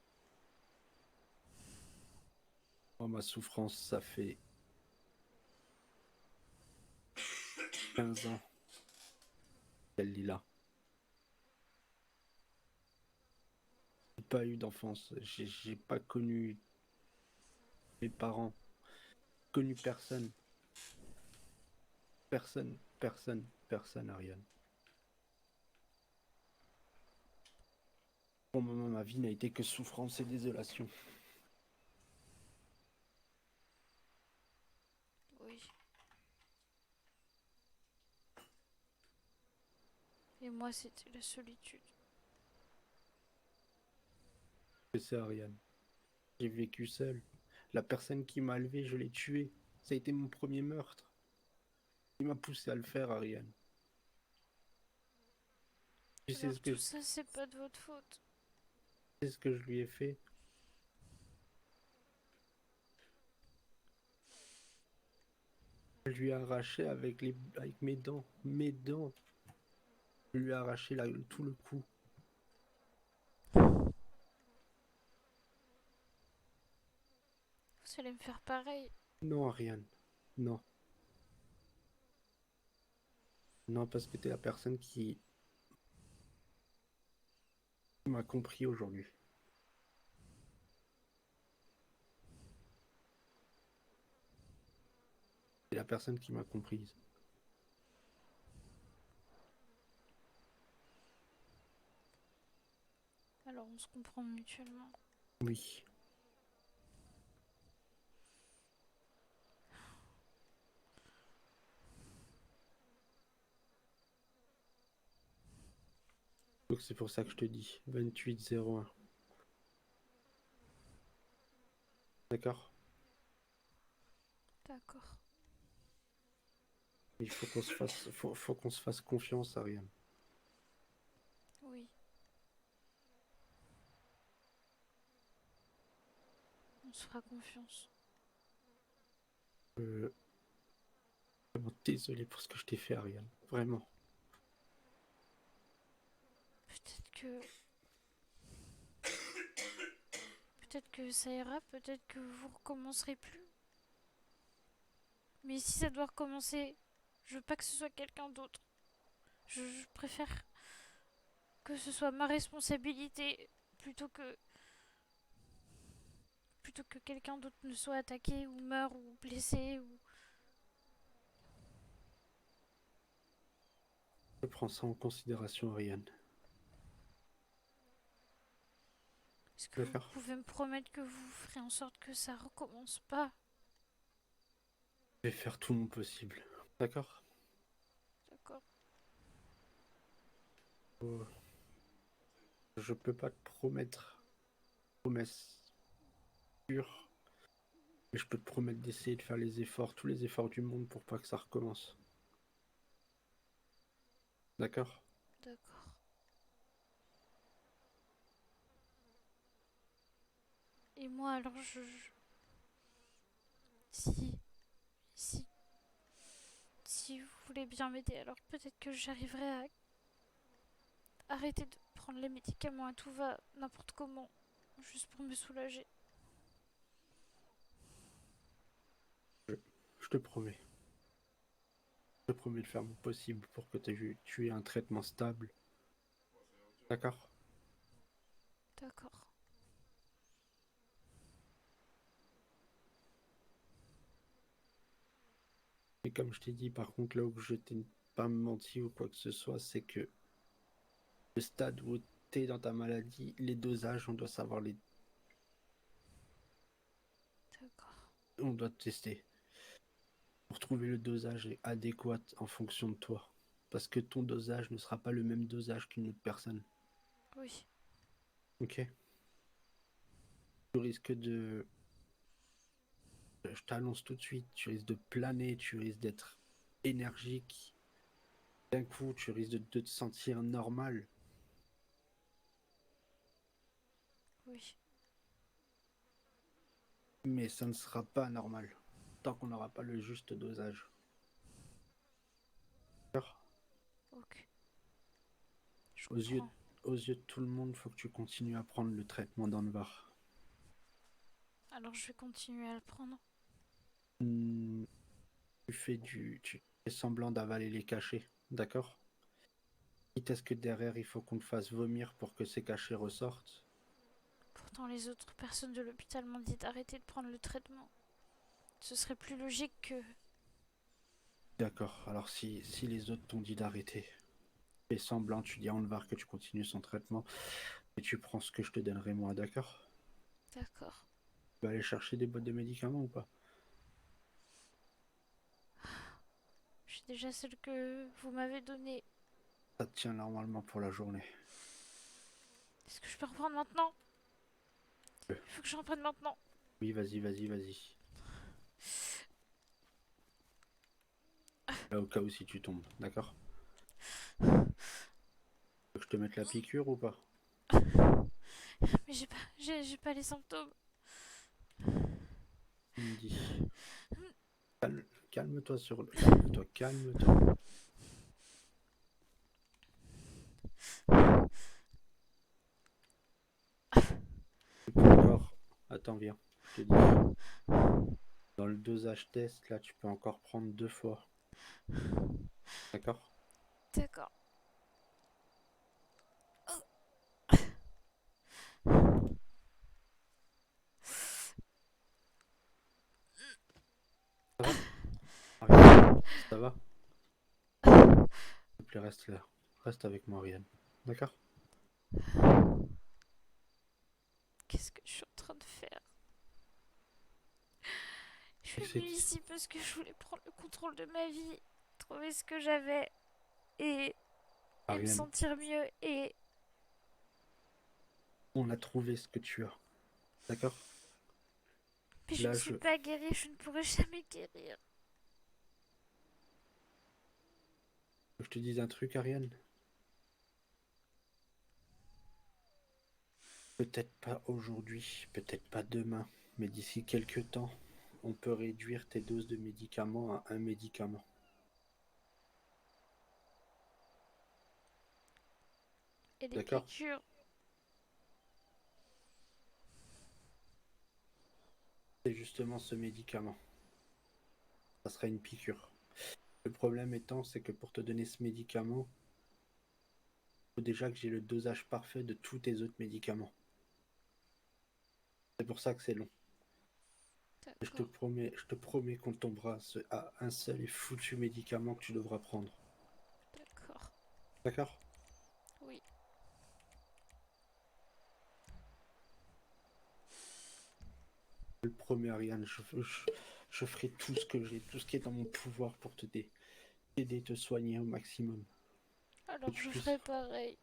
Oh, ma souffrance, ça fait 15 ans qu'elle est là. J'ai pas eu d'enfance, j'ai pas connu mes parents, connu personne. Personne, Ariane. Pour le moment, ma vie n'a été que souffrance et désolation. Oui. Et moi, c'était la solitude. C'est ça, Ariane. J'ai vécu seul. La personne qui m'a élevé, je l'ai tué. Ça a été mon premier meurtre. Il m'a poussé à le faire, Ariane. Tu sais Alors ce que, tout ça, c'est pas de votre faute. tu sais ce que je lui ai fait? Je lui ai arraché avec mes dents. Mes dents. Je lui ai arraché tout le cou. Vous allez me faire pareil. Non, Ariane. Non. Non, parce que t'es la personne qui m'a compris aujourd'hui. C'est la personne qui m'a comprise. Alors on se comprend mutuellement. Oui. Donc c'est pour ça que je te dis 2801. D'accord? D'accord. Il faut qu'on se fasse, faut qu'on se fasse confiance, Ariane. Oui. On se fera confiance. Vraiment désolé pour ce que je t'ai fait, Ariane. Vraiment. Peut-être que... Peut-être que ça ira, peut-être que vous recommencerez plus. Mais si ça doit recommencer, je veux pas que ce soit quelqu'un d'autre. Je préfère que ce soit ma responsabilité plutôt que quelqu'un d'autre ne soit attaqué ou meure ou blessé ou... prends ça en considération, Ariane. Est-ce Je que vais vous faire. pouvez me promettre que vous ferez en sorte que ça recommence pas? Je vais faire tout mon possible. D'accord? D'accord. Oh, je peux pas te promettre promesse sûre, mais je peux te promettre d'essayer de faire les efforts, tous les efforts du monde pour pas que ça recommence. D'accord? D'accord. Et moi alors si si si vous voulez bien m'aider, alors peut-être que j'arriverai à arrêter de prendre les médicaments à tout va, n'importe comment, juste pour me soulager. Je te promets. Je te promets de faire mon possible pour que tu aies un traitement stable. D'accord? D'accord. Et comme je t'ai dit, par contre, là où je t'ai pas menti ou quoi que ce soit, c'est que le stade où t'es dans ta maladie, les dosages, on doit savoir les... D'accord. On doit tester pour trouver le dosage adéquat en fonction de toi. Parce que ton dosage ne sera pas le même dosage qu'une autre personne. Oui. Ok? Tu risques de... Je t'annonce tout de suite, tu risques de planer, tu risques d'être énergique. D'un coup, tu risques de te sentir normal. Oui. Mais ça ne sera pas normal tant qu'on n'aura pas le juste dosage. D'accord? Ok. Je Aux yeux, comprends. aux yeux de tout le monde, il faut que tu continues à prendre le traitement d'Anvar. Alors je vais continuer à le prendre. Hmm, tu fais semblant d'avaler les cachets, d'accord? Quitte à ce que derrière, il faut qu'on te fasse vomir pour que ces cachets ressortent. Pourtant les autres personnes de l'hôpital m'ont dit d'arrêter de prendre le traitement. Ce serait plus logique que... D'accord, alors si les autres t'ont dit d'arrêter, fais semblant, tu dis à Anvar que tu continues son traitement et tu prends ce que je te donnerai moi, d'accord? D'accord. Tu vas aller chercher des boîtes de médicaments ou pas? J'ai déjà celle que vous m'avez donnée. Ça te tient normalement pour la journée. Est-ce que je peux reprendre maintenant? Euh, Il faut que je reprenne maintenant. Oui, vas-y, vas-y, vas-y. Là, au cas où si tu tombes, d'accord? Faut que je te mette la piqûre ou pas? Mais j'ai pas les symptômes. Il me dit. Calme-toi sur le. Calme-toi, calme-toi. Tu peux encore. Attends, viens. Je te dis. Dans le dosage test, là, tu peux encore prendre 2 fois. D'accord? D'accord. Ça va? Ariane, ça va? S'il te plaît, reste là. Reste avec moi, Ariane. D'accord? Qu'est-ce que je suis en train de faire? Je suis C'est venue ici parce que je voulais prendre le contrôle de ma vie, trouver ce que j'avais et, et me Ariane, sentir mieux. Et on a trouvé ce que tu as. D'accord? mais je ne Là, suis pas guérie, je ne pourrai jamais guérir. je te dis un truc, Ariane. Peut-être pas aujourd'hui, peut-être pas demain, mais d'ici quelques temps, on peut réduire tes doses de médicaments à un médicament. Et les D'accord? piqûres. C'est justement ce médicament. Ça sera une piqûre. Le problème étant, c'est que pour te donner ce médicament, il faut déjà que j'ai le dosage parfait de tous tes autres médicaments. C'est pour ça que c'est long. Et D'accord. je te promets qu'on tombera à un seul et foutu médicament que tu devras prendre. D'accord. D'accord? Oui. Le premier, Ariane, je ferai tout ce que j'ai, tout ce qui est dans mon pouvoir pour t'aider, te soigner au maximum. Que Alors tu je puisses ferai pareil.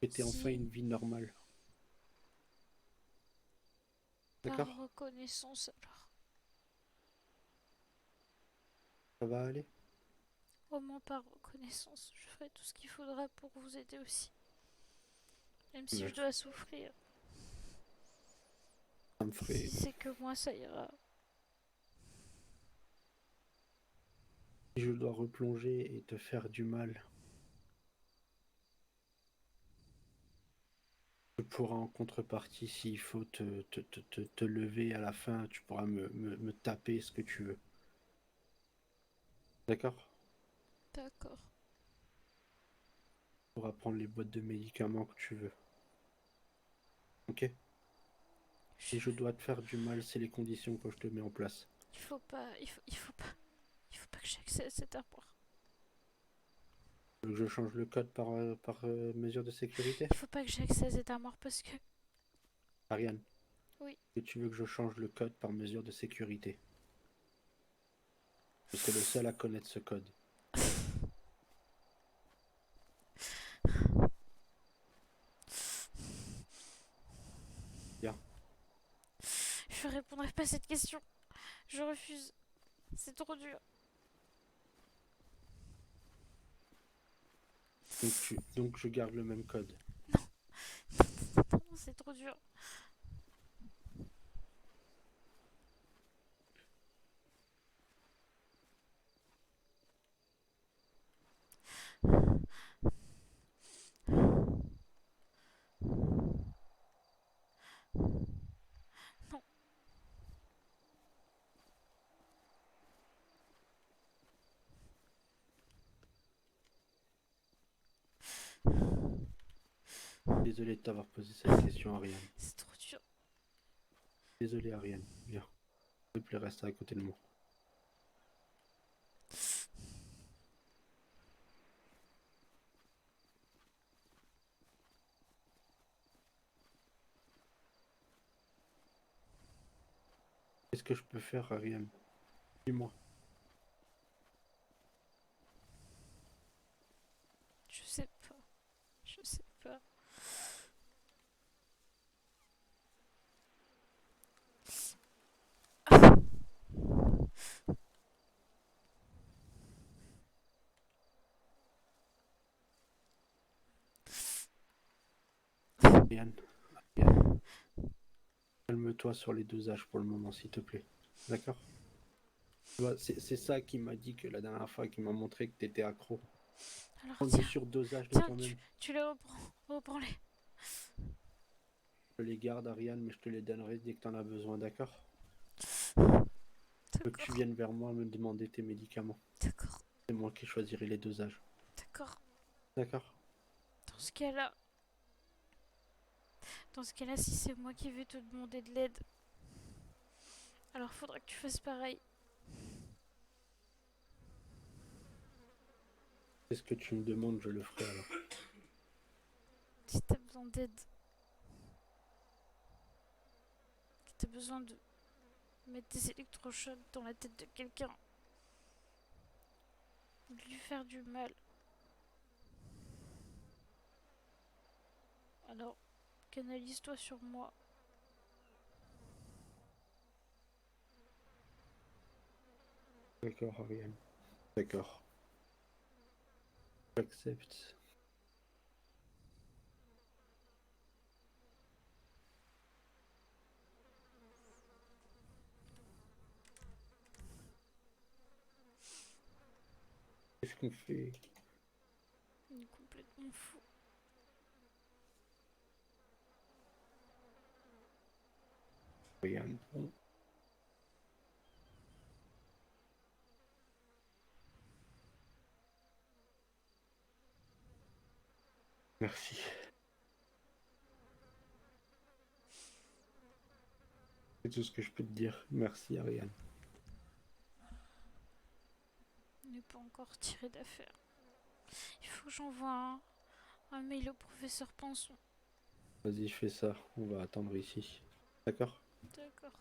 fêter enfin Si, une vie normale. par D'accord? reconnaissance alors. Ça va aller? Au moins par reconnaissance, je ferai tout ce qu'il faudra pour vous aider aussi. Même si je Merci. dois souffrir. Ça me Si ferait... c'est que moi, ça ira. Si je dois replonger et te faire du mal, je pourrai en contrepartie, s'il faut te lever à la fin, tu pourras me taper ce que tu veux. D'accord? D'accord. Tu pourras prendre les boîtes de médicaments que tu veux. Ok? Si je dois te faire du mal, c'est les conditions que je te mets en place. Il faut pas, il faut pas que j'ai accès à cette armoire. Tu veux que je change le code par mesure de sécurité? Il faut pas que j'ai accès à cette armoire parce que, Ariane, oui, est-ce que tu veux que je change le code par mesure de sécurité? Je serai le seul à connaître ce code. Bien. je répondrai pas à cette question. Je refuse. C'est trop dur. Donc je garde le même code. Non, c'est trop dur. Non. Désolé de t'avoir posé cette question, Ariane. C'est trop dur. Désolé, Ariane. Viens. S'il te plaît, reste à côté de moi. Qu'est-ce que je peux faire, Ariane? Dis-moi. Je sais pas. Je sais pas. Ariane. Ariane. Calme-toi sur les dosages pour le moment, s'il te plaît. D'accord? Tu vois, c'est ça qui m'a dit que la dernière fois, qui m'a montré que t'étais accro. Alors Prendre le tiens, surdosage de tiens, toi-même. tu les reprends. Reprends-les. Je les garde, Ariane, mais je te les donnerai dès que t'en as besoin, d'accord? Que tu D'accord. viennes vers moi me demander tes médicaments. D'accord. C'est moi qui choisirai les dosages. D'accord. D'accord? Dans ce cas-là, si c'est moi qui vais te demander de l'aide, alors faudra que tu fasses pareil. Qu'est-ce que tu me demandes, je le ferai alors. Si t'as besoin d'aide, que t'as besoin de mettre des électrochocs dans la tête de quelqu'un, de lui faire du mal, alors canalise-toi sur moi. D'accord, Ariane. D'accord. J'accepte. Qu'est-ce qu'on fait? Il est complètement fou. Ariane, bon. Merci. C'est tout ce que je peux te dire. Merci, Ariane. On n'est pas encore tiré d'affaire. Il faut que j'envoie un mail au professeur Pinson. Vas-y, fais ça. On va attendre ici. D'accord? D'accord.